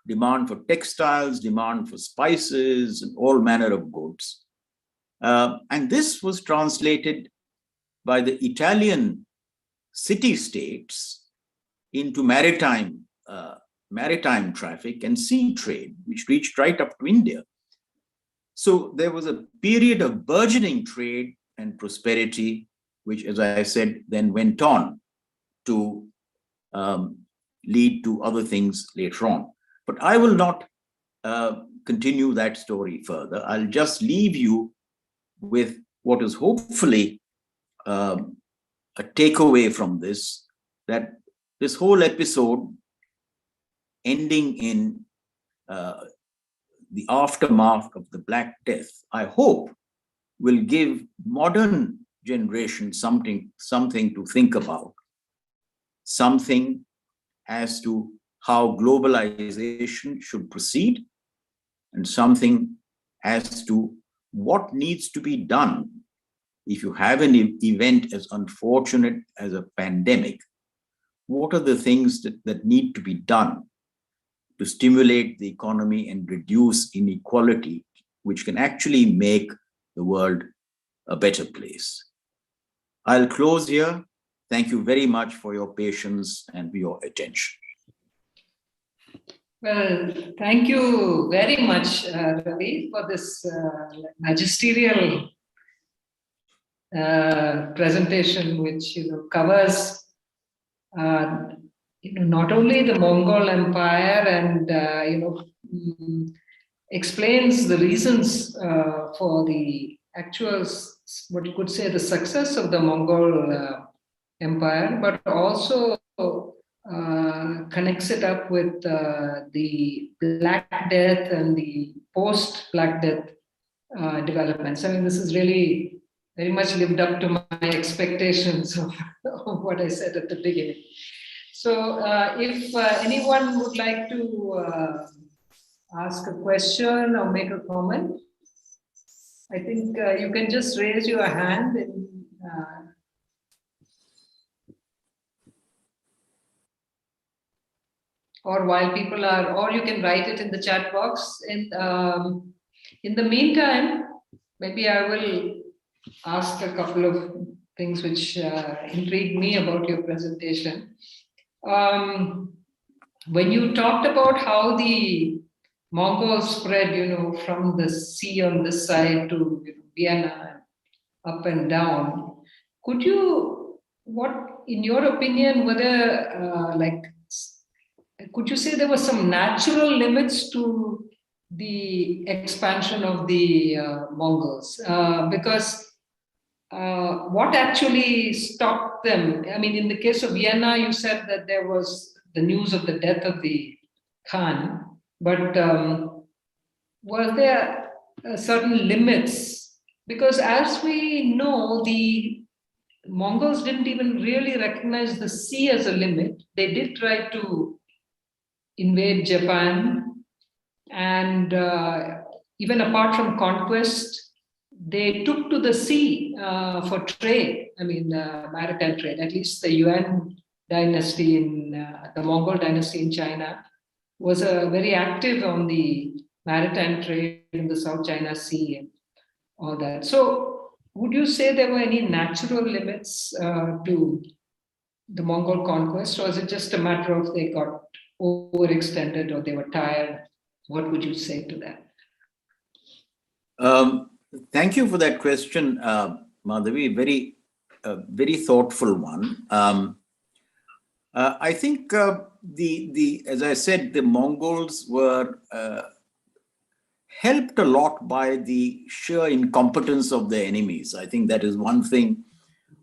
Demand for textiles, demand for spices, and all manner of goods. And this was translated by the Italian city-states into maritime traffic and sea trade, which reached right up to India. So there was a period of burgeoning trade and prosperity, which, as I said, then went on to lead to other things later on. But I will not continue that story further. I'll just leave you with what is hopefully a takeaway from this, that this whole episode ending in the aftermath of the Black Death, I hope will give modern generation something to think about, something as to how globalization should proceed, and something as to what needs to be done if you have an event as unfortunate as a pandemic. What are the things that need to be done to stimulate the economy and reduce inequality, which can actually make the world a better place? I'll close here. Thank you very much for your patience and your attention.
Well, thank you very much, Ravi, for this magisterial presentation, which covers not only the Mongol Empire and explains the reasons for the actual, what you could say, the success of the Mongol Empire, but also connects it up with the Black Death and the post-Black Death developments. I mean, this is really very much lived up to my expectations of what I said at the beginning. So if anyone would like to ask a question or make a comment, I think you can just raise your hand and or while people are, or you can write it in the chat box. And in the meantime, maybe I will ask a couple of things which intrigued me about your presentation. When you talked about how the Mongols spread, from the sea on this side to Vienna, up and down, could you, in your opinion, could you say there were some natural limits to the expansion of the Mongols? Because what actually stopped them? I mean, in the case of Vienna, you said that there was the news of the death of the Khan, but were there certain limits? Because as we know, the Mongols didn't even really recognize the sea as a limit. They did try to invade Japan, and even apart from conquest, they took to the sea for trade. I mean, maritime trade. At least the Yuan dynasty the Mongol dynasty in China was very active on the maritime trade in the South China Sea and all that. So, would you say there were any natural limits to the Mongol conquest, or is it just a matter of they got overextended or they were tired? What would you say to that?
Thank you for that question. Madhavi. Very thoughtful one. I think as I said, the Mongols were helped a lot by the sheer incompetence of their enemies. I think that is one thing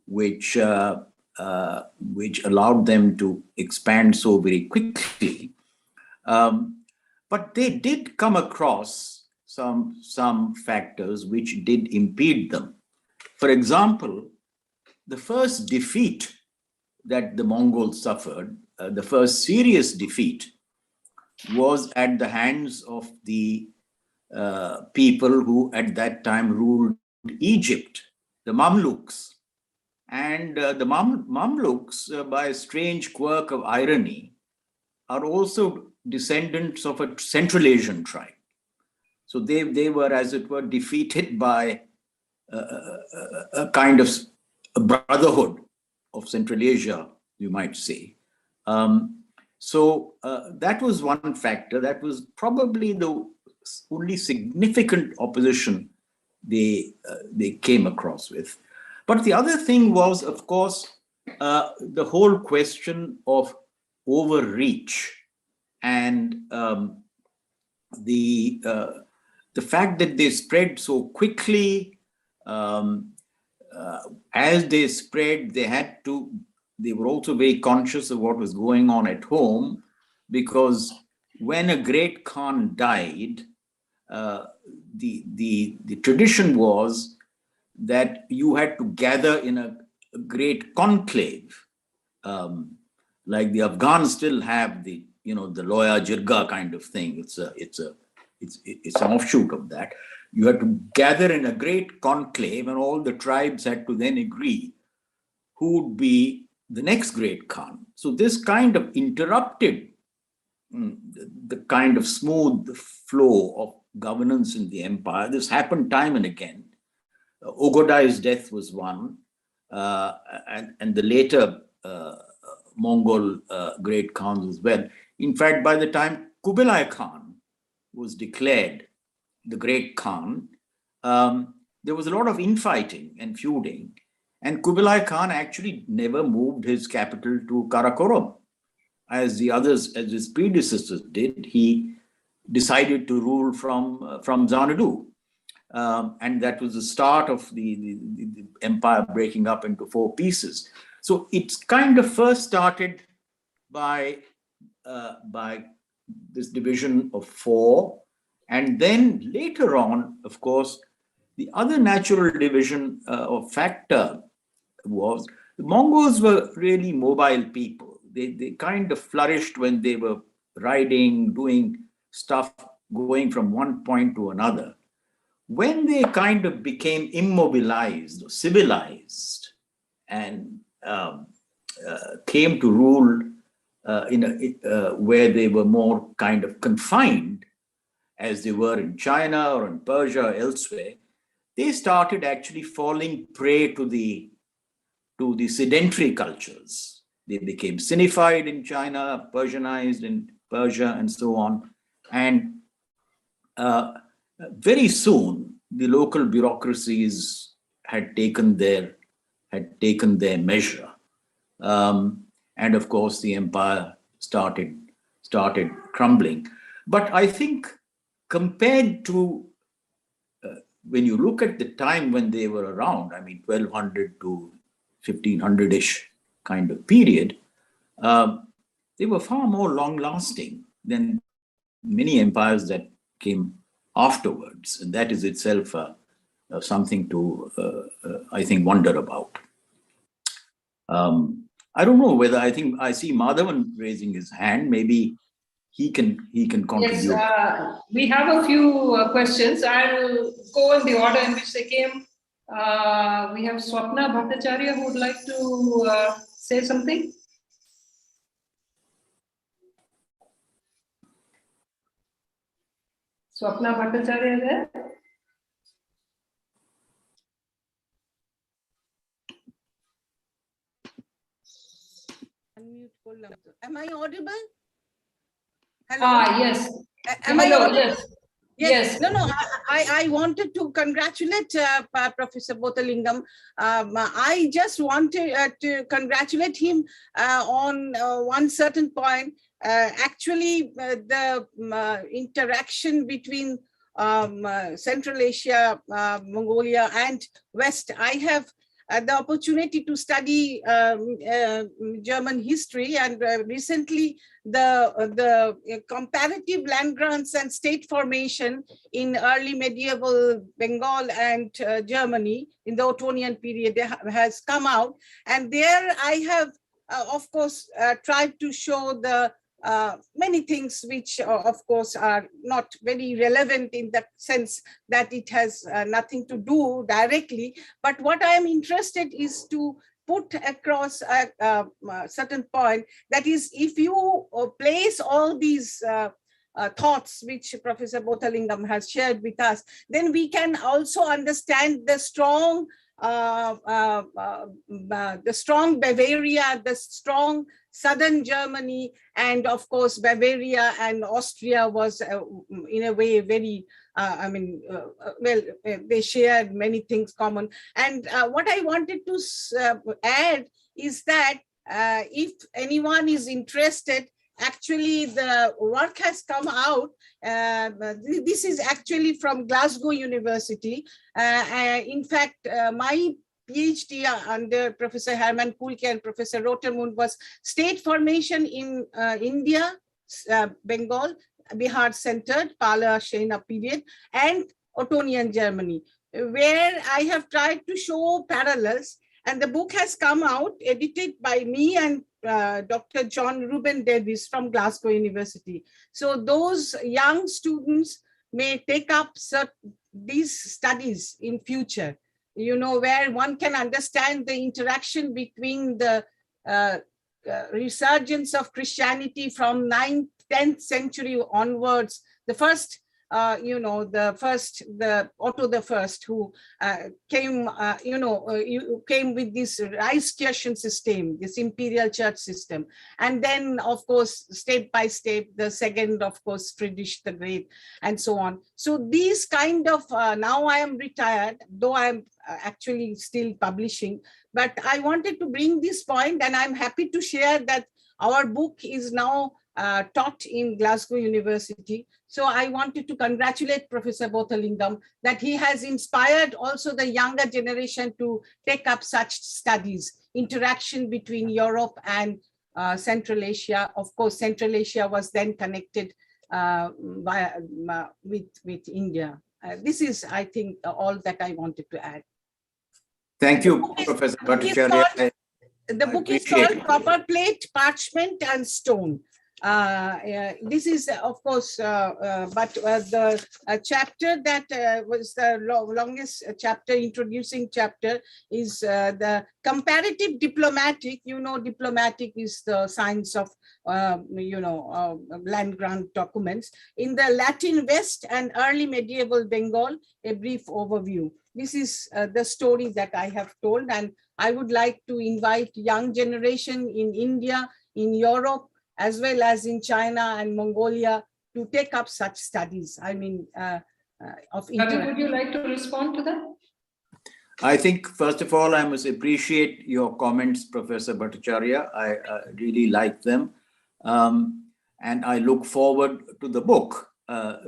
which allowed them to expand so very quickly. But they did come across some factors which did impede them. For example, the first defeat that the Mongols suffered, the first serious defeat, was at the hands of the people who at that time ruled Egypt, the Mamluks. And the Mamluks, by a strange quirk of irony, are also descendants of a Central Asian tribe. So they were, as it were, defeated by a kind of a brotherhood of Central Asia, you might say. So that was one factor. That was probably the only significant opposition they came across with. But the other thing was, of course, the whole question of overreach and the fact that they spread so quickly. As they spread, they were also very conscious of what was going on at home, because when a great Khan died, the tradition was that you had to gather in a great conclave, like the Afghans still have the Loya Jirga kind of thing. It's an offshoot of that. You had to gather in a great conclave, and all the tribes had to then agree who would be the next great Khan. So this kind of interrupted the kind of smooth flow of governance in the empire. This happened time and again. Ogodai's death was one, and the later Mongol great Khans as well. In fact, by the time Kublai Khan was declared the great Khan, there was a lot of infighting and feuding, and Kublai Khan actually never moved his capital to Karakoram, as his predecessors did. He decided to rule from Xanadu, and that was the start of the empire breaking up into 4 pieces. So it's kind of first started by this division of 4. And then later on, of course, the other natural division or factor was the Mongols were really mobile people. They kind of flourished when they were riding, doing stuff, going from one point to another. When they kind of became immobilized or civilized and came to rule where they were more kind of confined, as they were in China or in Persia or elsewhere, they started actually falling prey to the sedentary cultures. They became Sinified in China, Persianized in Persia, and so on. And very soon, the local bureaucracies had taken their measure, and of course, the empire started crumbling. But I think, compared to when you look at the time when they were around, I mean, 1200 to 1500-ish kind of period, they were far more long-lasting than many empires that came afterwards. And that is itself something to, I think, wonder about. I don't know whether, I think I see Madhavan raising his hand. Maybe he can contribute.
Yes, we have a few questions. I'll go in the order in which they came. We have Swapna Bhattacharya who would like to say something. Swapna Bhattacharya there?
Am I audible? Hello?
Yes.
Am I audible?
Yes. Yes.
No, I wanted to congratulate Professor Bhoothalingam. I just wanted to congratulate him on one certain point. Actually, the interaction between Central Asia, Mongolia, and West. I have the opportunity to study German history, and recently the comparative land grants and state formation in early medieval Bengal and Germany in the Ottonian period has come out, and there I have of course tried to show the many things which of course are not very relevant in the sense that it has nothing to do directly, but what I am interested is to put across a certain point, that is, if you place all these thoughts which Professor Bhoothalingam has shared with us, then we can also understand the strong Bavaria, the strong southern Germany, and of course Bavaria and Austria was in a way very well, they shared many things common. And what I wanted to add is that if anyone is interested, actually the work has come out. This is actually from Glasgow University. In fact, my PhD under Professor Herman Kulke and Professor Rotermund was state formation in India, Bengal, Bihar centered, Pala Shena period, and Ottonian Germany, where I have tried to show parallels. And the book has come out, edited by me and Dr. John Reuben Davis from Glasgow University. So those young students may take up these studies in future, you know, where one can understand the interaction between the resurgence of Christianity from 9th, 10th century onwards. The first, the Otto the First, who came, came with this Reichskirchen system, this imperial church system. And then, of course, step by step, the second, of course, Friedrich the Great, and so on. So these kind of, now I am retired, though I am actually still publishing, but I wanted to bring this point, and I'm happy to share that our book is now taught in Glasgow University. So I wanted to congratulate Professor Bhoothalingam that he has inspired also the younger generation to take up such studies, interaction between Europe and Central Asia. Of course, Central Asia was then connected with India. This is, I think, all that I wanted to add.
Thank you, Professor Bhattacharya.
The book is called Copper Plate, Parchment and Stone. This is, of course, but the chapter that was the longest chapter, introducing chapter, is the comparative diplomatic. You know, diplomatic is the science of, land grant documents in the Latin West and early medieval Bengal, a brief overview. This is the story that I have told, and I would like to invite young generation in India, in Europe, as well as in China and Mongolia to take up such studies. I mean, of
Ravi, would you like to respond to that?
I think, first of all, I must appreciate your comments, Professor Bhattacharya. I really like them. And I look forward to the book,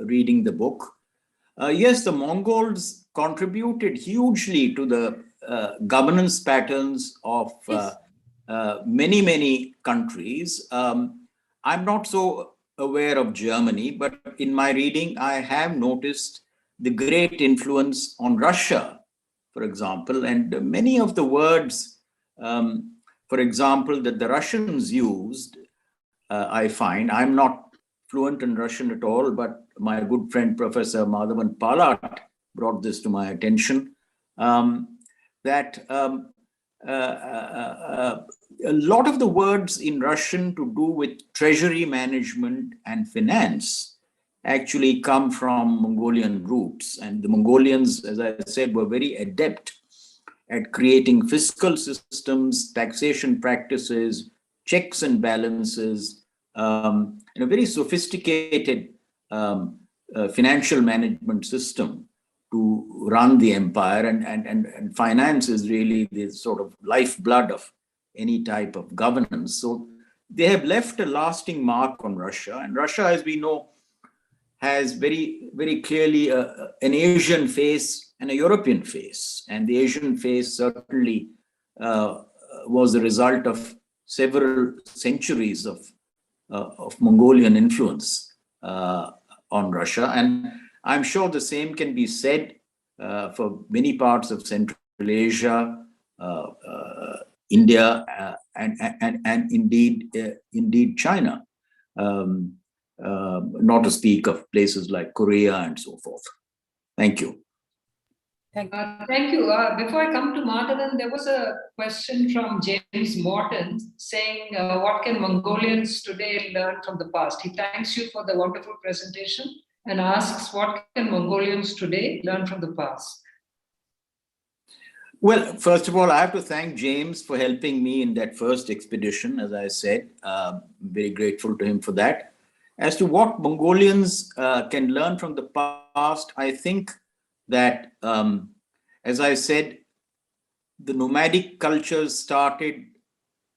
reading the book. Yes, the Mongols contributed hugely to the governance patterns of many, many countries. I'm not so aware of Germany, but in my reading, I have noticed the great influence on Russia, for example, and many of the words, for example, that the Russians used, I find, I'm not fluent in Russian at all, but my good friend, Professor Madhavan Palat, brought this to my attention, that a lot of the words in Russian to do with treasury management and finance actually come from Mongolian roots. And the Mongolians, as I said, were very adept at creating fiscal systems, taxation practices, checks and balances, and a very sophisticated financial management system to run the empire, and finance is really the sort of lifeblood of any type of governance. So they have left a lasting mark on Russia, and Russia, as we know, has very, very clearly an Asian face and a European face. And the Asian face certainly was the result of several centuries of Mongolian influence on Russia. And I'm sure the same can be said for many parts of Central Asia, India, and indeed China. Not to speak of places like Korea and so forth. Thank you.
Thank you. Before I come to Madhavan, there was a question from James Morton saying, what can Mongolians today learn from the past? He thanks you for the wonderful presentation and asks, what can Mongolians today learn from the past?
Well, first of all, I have to thank James for helping me in that first expedition, as I said. Very grateful to him for that. As to what Mongolians can learn from the past, I think that, as I said, the nomadic cultures started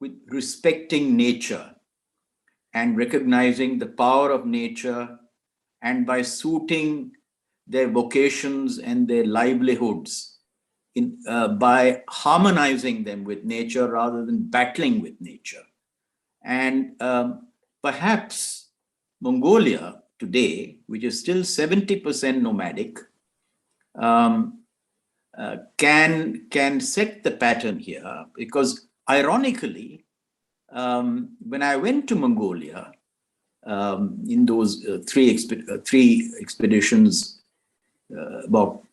with respecting nature and recognizing the power of nature, and by suiting their vocations and their livelihoods by harmonizing them with nature rather than battling with nature. And perhaps Mongolia today, which is still 70% nomadic, can set the pattern here, because ironically, when I went to Mongolia in those three expeditions about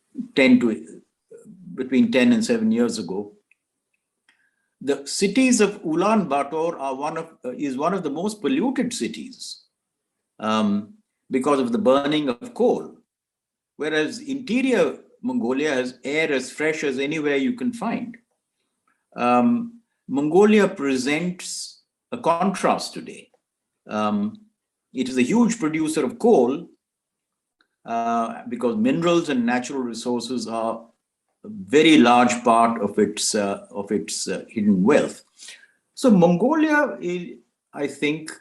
between 10 and 7 years ago, the cities of Ulaanbaatar is one of the most polluted cities because of the burning of coal, whereas interior Mongolia has air as fresh as anywhere you can find. Mongolia presents a contrast today. It is a huge producer of coal because minerals and natural resources are a very large part of its hidden wealth. So Mongolia, I think,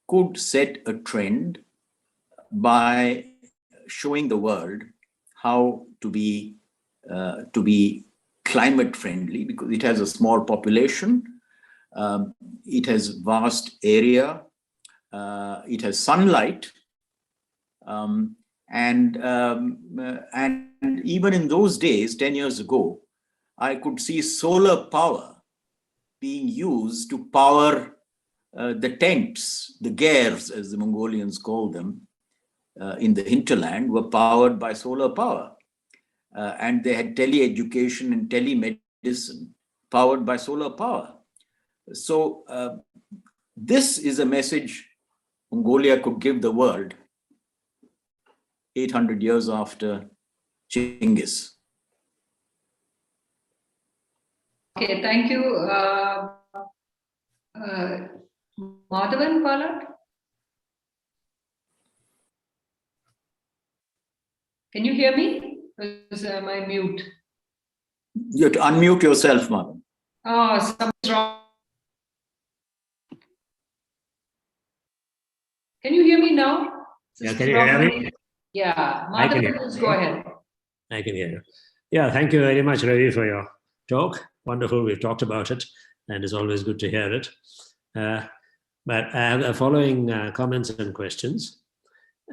could set a trend by showing the world how to be climate friendly, because it has a small population, it has vast area, it has sunlight, and even in those days, 10 years ago, I could see solar power being used to power the tents, the gers, as the Mongolians call them, in the hinterland, were powered by solar power. And they had tele-education and telemedicine powered by solar power. So this is a message Mongolia could give the world 800 years after Genghis.
Okay, thank you. Madhavan Palak? Can you hear me? Am I mute?
You have to unmute yourself, Madhavan.
Oh, something's wrong. Can you hear me now?
Yeah, can you hear me?
Yeah,
I can hear
Madhavan, please go ahead.
I can hear you. Yeah, thank you very much, Ravi, for your talk. Wonderful. We've talked about it, and it's always good to hear it. But I have the following comments and questions.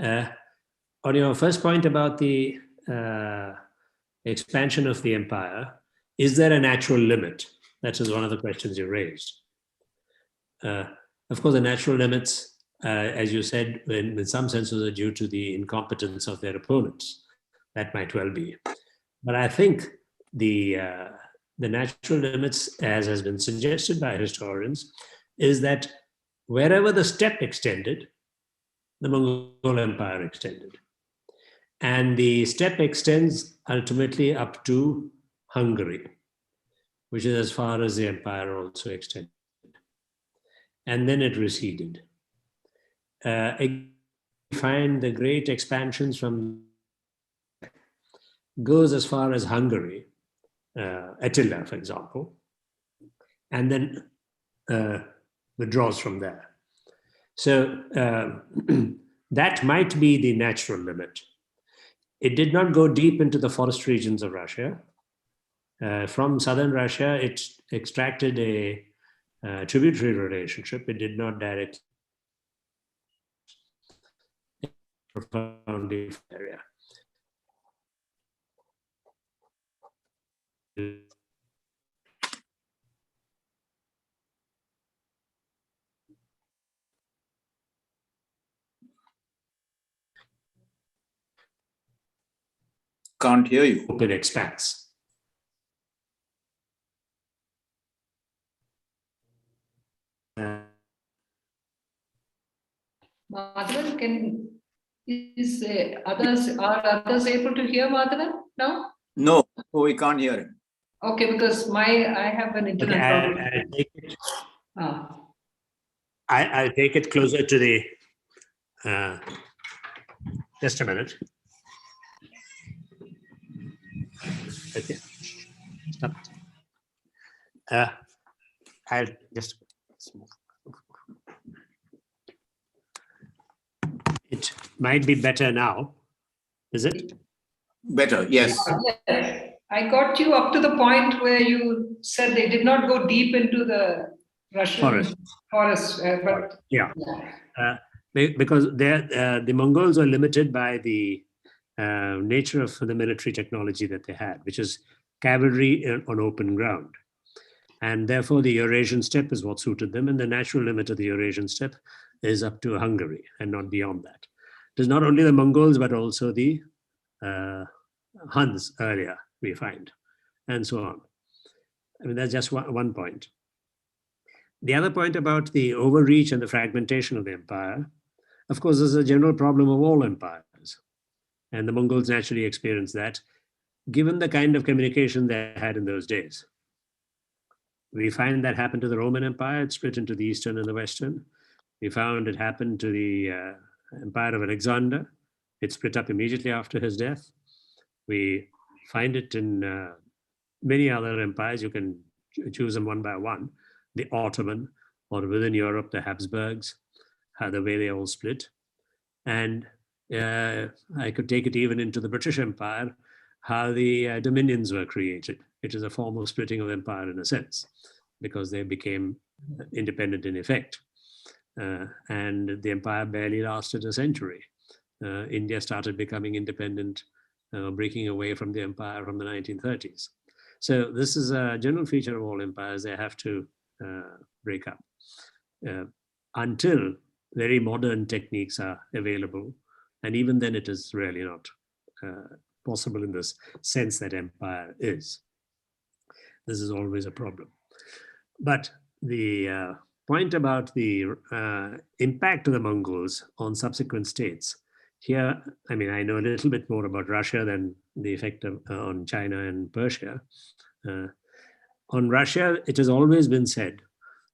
On your first point about the expansion of the empire, is there a natural limit? That is one of the questions you raised. Of course, the natural limits, as you said, in some senses are due to the incompetence of their opponents. That might well be. But I think the natural limits, as has been suggested by historians, is that wherever the steppe extended, the Mongol Empire extended. And the steppe extends ultimately up to Hungary, which is as far as the empire also extended. And then it receded. find the great expansions from goes as far as Hungary, Attila, for example, and then withdraws from there. So that might be the natural limit. It did not go deep into the forest regions of Russia. From southern Russia, it extracted a tributary relationship. It did not directly profoundly area.
Can't hear you.
Open expanse.
Madhavan, are others able to hear Madhavan now?
No, we can't hear him.
Okay, because I have an internet problem.
I'll take it.
Ah.
I'll take it closer to the. Just a minute. Okay. Stop. I'll just. It might be better now. Is it?
Better, yes.
I got you up to the point where you said they did not go deep into the Russian forest. But
yeah. Because the Mongols were limited by the nature of the military technology that they had, which is cavalry on open ground. And therefore, the Eurasian steppe is what suited them. And the natural limit of the Eurasian steppe is up to Hungary and not beyond that. It is not only the Mongols, but also the Huns earlier, we find, and so on. I mean, that's just one point. The other point about the overreach and the fragmentation of the empire, of course, is a general problem of all empires. And the Mongols naturally experienced that, given the kind of communication they had in those days. We find that happened to the Roman Empire. It split into the Eastern and the Western. We found it happened to the Empire of Alexander. It split up immediately after his death. We find it in many other empires. You can choose them one by one. The Ottoman, or within Europe, the Habsburgs, the way they all split. And I could take it even into the British Empire, how the dominions were created. It is a form of splitting of empire in a sense, because they became independent in effect. And the empire barely lasted a century. India started becoming independent, breaking away from the empire from the 1930s. So this is a general feature of all empires. They have to break up until very modern techniques are available. And even then it is really not possible in this sense that empire is. This is always a problem. But the point about the impact of the Mongols on subsequent states, here, I mean, I know a little bit more about Russia than the effect on China and Persia. On Russia, it has always been said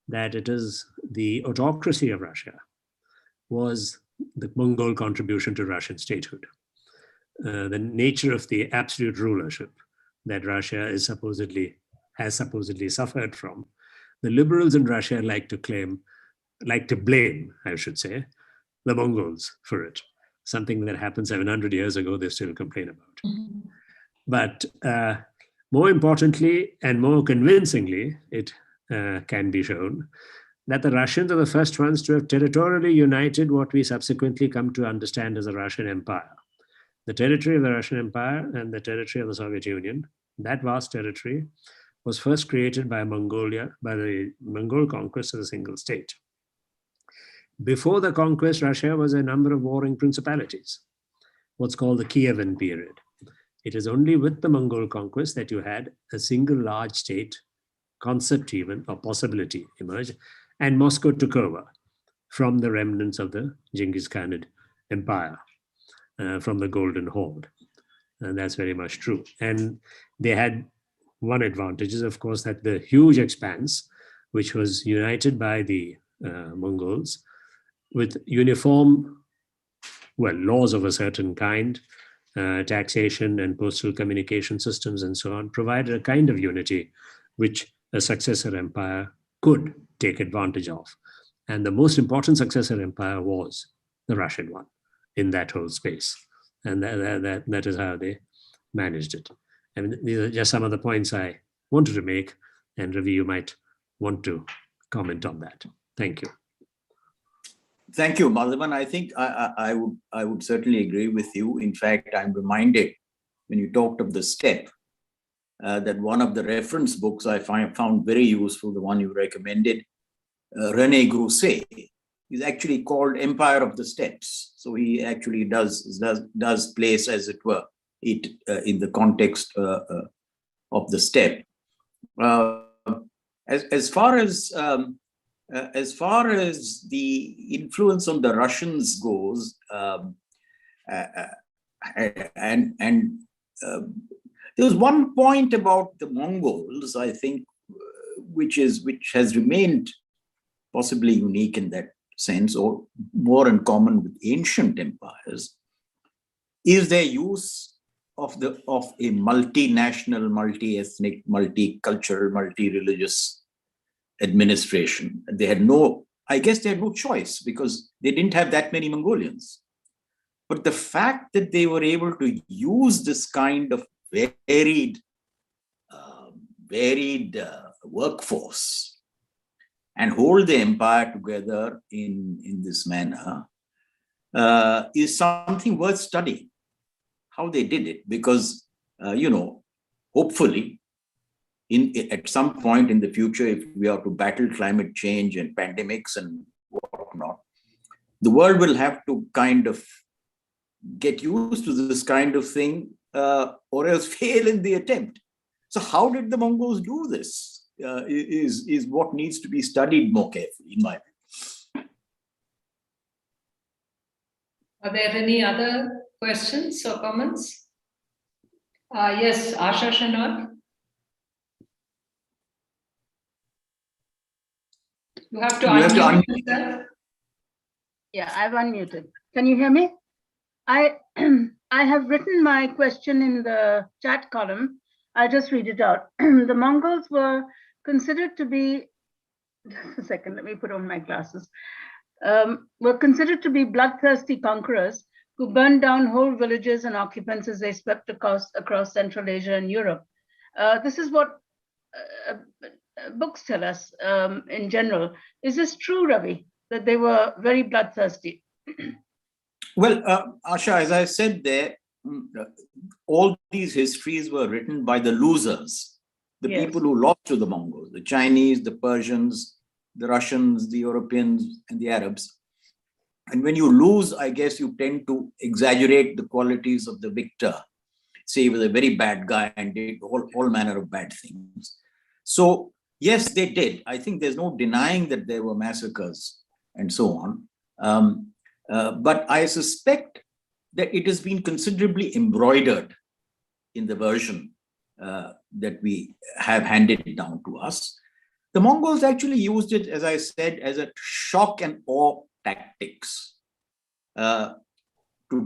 that it is the autocracy of Russia was the Mongol contribution to Russian statehood. The nature of the absolute rulership that Russia has supposedly suffered from. The liberals in Russia like to blame, I should say, the Mongols for it. Something that happened 700 years ago, they still complain about. Mm-hmm. But more importantly and more convincingly, it can be shown that the Russians are the first ones to have territorially united what we subsequently come to understand as the Russian Empire. The territory of the Russian Empire and the territory of the Soviet Union, that vast territory, was first created by Mongolia, by the Mongol conquest as a single state. Before the conquest, Russia was a number of warring principalities, what's called the Kievan period. It is only with the Mongol conquest that you had a single large state, concept even, or possibility emerge, and Moscow took over from the remnants of the Genghis Khan Empire, from the Golden Horde. And that's very much true. And they had one advantage is, of course, that the huge expanse, which was united by the Mongols with uniform laws of a certain kind, taxation and postal communication systems and so on, provided a kind of unity which a successor empire could take advantage of. And the most important successor empire was the Russian one in that whole space. And that is how they managed it. I mean, these are just some of the points I wanted to make. And Ravi, you might want to comment on that. Thank you.
Thank you, Madhavan. I think I would certainly agree with you. In fact, I'm reminded when you talked of the steppe, that one of the reference books I found very useful, the one you recommended, René Grousset, is actually called Empire of the Steppes. So he actually does place, as it were, it in the context of the steppe. As far as the influence on the Russians goes, there was one point about the Mongols, I think, which has remained possibly unique in that sense, or more in common with ancient empires, is their use of a multinational, multi-ethnic, multicultural, multi-religious administration. They had no choice because they didn't have that many Mongolians. But the fact that they were able to use this kind of varied workforce and hold the empire together in this manner is something worth studying. How they did it, because hopefully, at some point in the future, if we are to battle climate change and pandemics and whatnot, the world will have to kind of get used to this kind of thing, or else fail in the attempt. So, how did the Mongols do this? Is what needs to be studied more carefully, in my view.
Are there any other questions or comments? Yes, Asha Shanod. You have to unmute yourself.
Yeah, I've unmuted. Can you hear me? I have written my question in the chat column. I'll just read it out. The Mongols were considered to be, just a second, let me put on my glasses, were considered to be bloodthirsty conquerors who burned down whole villages and occupants as they swept across Central Asia and Europe. This is what books tell us in general. Is this true, Ravi, that they were very bloodthirsty?
Well, Asha, as I said there, all these histories were written by the losers, the people who lost to the Mongols, the Chinese, the Persians, the Russians, the Europeans, and the Arabs. And when you lose, I guess you tend to exaggerate the qualities of the victor. Say he was a very bad guy and did all manner of bad things. So, yes, they did. I think there's no denying that there were massacres and so on. But I suspect that it has been considerably embroidered in the version that we have handed down to us. The Mongols actually used it, as I said, as a shock and awe tactics to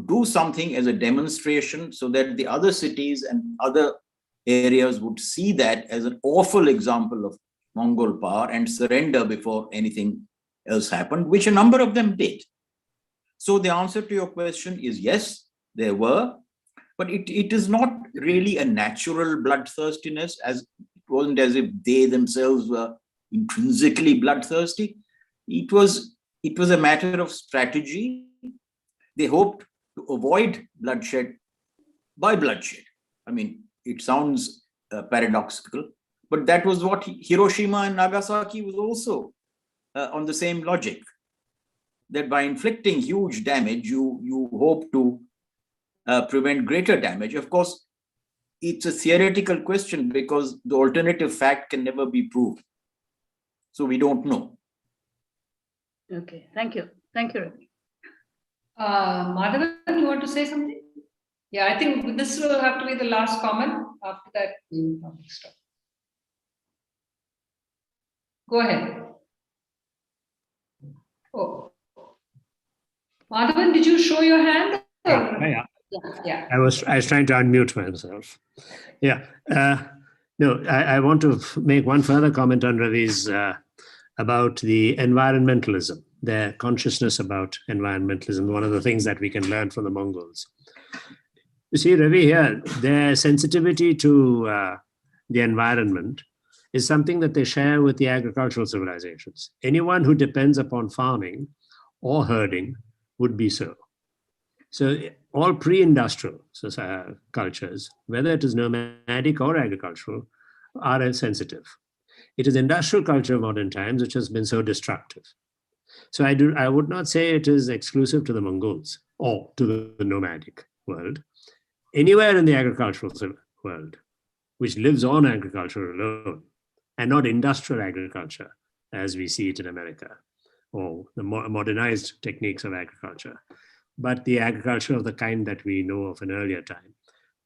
do something as a demonstration so that the other cities and other areas would see that as an awful example of Mongol power and surrender before anything else happened, which a number of them did. So the answer to your question is yes, there were, but it is not really a natural bloodthirstiness, as it wasn't as if they themselves were intrinsically bloodthirsty. It was a matter of strategy. They hoped to avoid bloodshed by bloodshed. I mean, it sounds paradoxical, but that was what Hiroshima and Nagasaki was also on the same logic. That by inflicting huge damage, you hope to prevent greater damage. Of course, it's a theoretical question because the alternative fact can never be proved. So we don't know.
Okay, thank you. Thank you, Ravi.
Madhavan, you want to say something? Yeah, I think this will have to be the last comment. After that, we will probably stop. Go ahead. Oh. Madhavan, did you show your hand?
Yeah.
Yeah.
I was trying to unmute myself. Yeah. No, I want to make one further comment on Ravi's about the environmentalism, their consciousness about environmentalism, one of the things that we can learn from the Mongols. You see, Ravi, here, their sensitivity to the environment is something that they share with the agricultural civilizations. Anyone who depends upon farming or herding would be so. So all pre-industrial cultures, whether it is nomadic or agricultural, are sensitive. It is industrial culture of modern times which has been so destructive. So I would not say it is exclusive to the Mongols or to the nomadic world. Anywhere in the agricultural world, which lives on agriculture alone, and not industrial agriculture as we see it in America, or the modernized techniques of agriculture, but the agriculture of the kind that we know of in earlier time,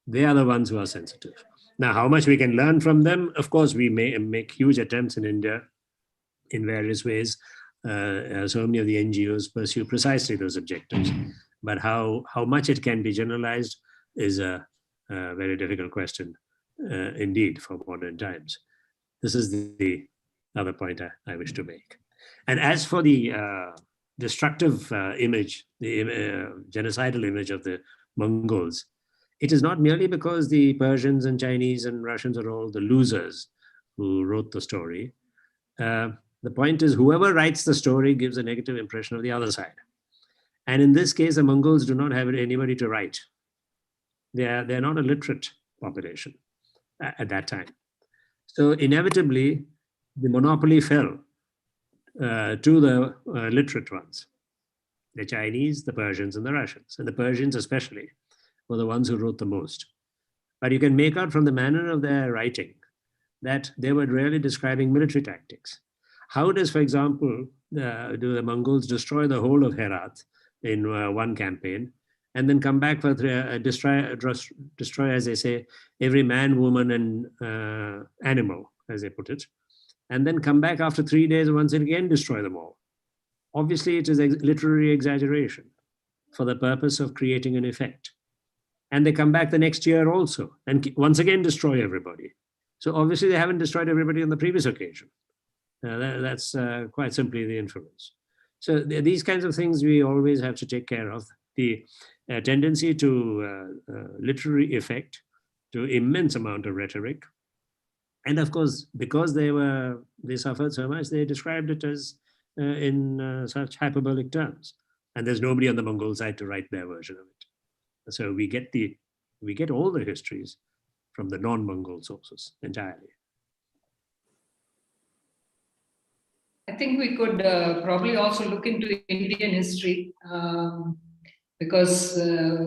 they are the ones who are sensitive. Now, how much we can learn from them? Of course, we may make huge attempts in India in various ways. So many of the NGOs pursue precisely those objectives. But how much it can be generalized is a very difficult question indeed for modern times. This is the other point I wish to make. And as for the destructive image, the genocidal image of the Mongols, it is not merely because the Persians and Chinese and Russians are all the losers who wrote the story. The point is, whoever writes the story gives a negative impression of the other side. And in this case, the Mongols do not have anybody to write. They're not a literate population at that time. So inevitably, the monopoly fell to the literate ones, the Chinese, the Persians, and the Russians. And the Persians especially were the ones who wrote the most. But you can make out from the manner of their writing that they were really describing military tactics. How does, for example, do the Mongols destroy the whole of Herat in one campaign, and then come back for destroy, as they say, every man, woman, and animal, as they put it, and then come back after 3 days and once again destroy them all? Obviously, it is literary exaggeration for the purpose of creating an effect. And they come back the next year also and once again destroy everybody. So obviously they haven't destroyed everybody on the previous occasion. That's quite simply the inference. So these kinds of things we always have to take care of. The tendency to literary effect, to immense amount of rhetoric. And of course, because they suffered so much, they described it as in such hyperbolic terms. And there's nobody on the Mongol side to write their version of it. So we get all the histories from the non-Mongol sources entirely.
I think we could probably also look into Indian history because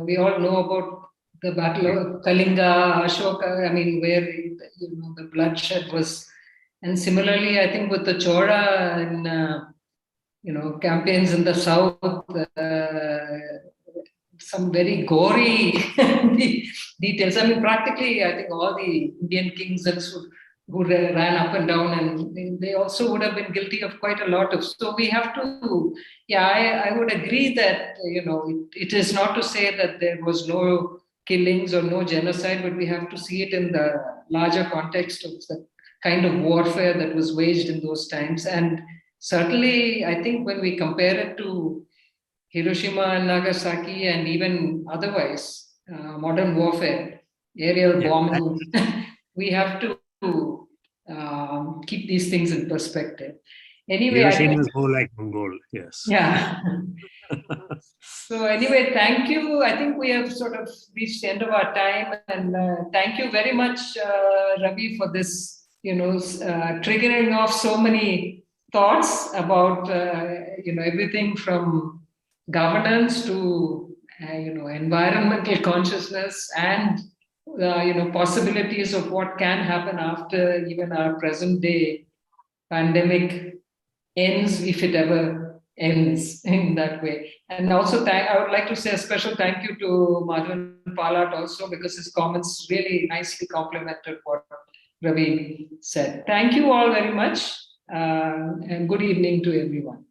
we all know about the Battle of Kalinga, Ashoka. I mean, where the bloodshed was, and similarly, I think with the Chora and campaigns in the south, some very gory details. I mean, practically, I think all the Indian kings who ran up and down, and they also would have been guilty of quite a lot of. So we have to, I would agree that, it is not to say that there was no killings or no genocide, but we have to see it in the larger context of the kind of warfare that was waged in those times. And certainly, I think when we compare it to Hiroshima and Nagasaki and even otherwise, modern warfare, aerial bombing, we have to keep these things in perspective. Anyway,
Hiroshima is more like Mongol, yes.
Yeah. So anyway, thank you. I think we have sort of reached the end of our time, and thank you very much, Ravi, for this, triggering off so many thoughts about, everything from governance to, environmental consciousness and, possibilities of what can happen after even our present day pandemic ends, if it ever ends in that way. And also, I would like to say a special thank you to Madhavan Palat also, because his comments really nicely complemented what Ravi said. Thank you all very much, and good evening to everyone.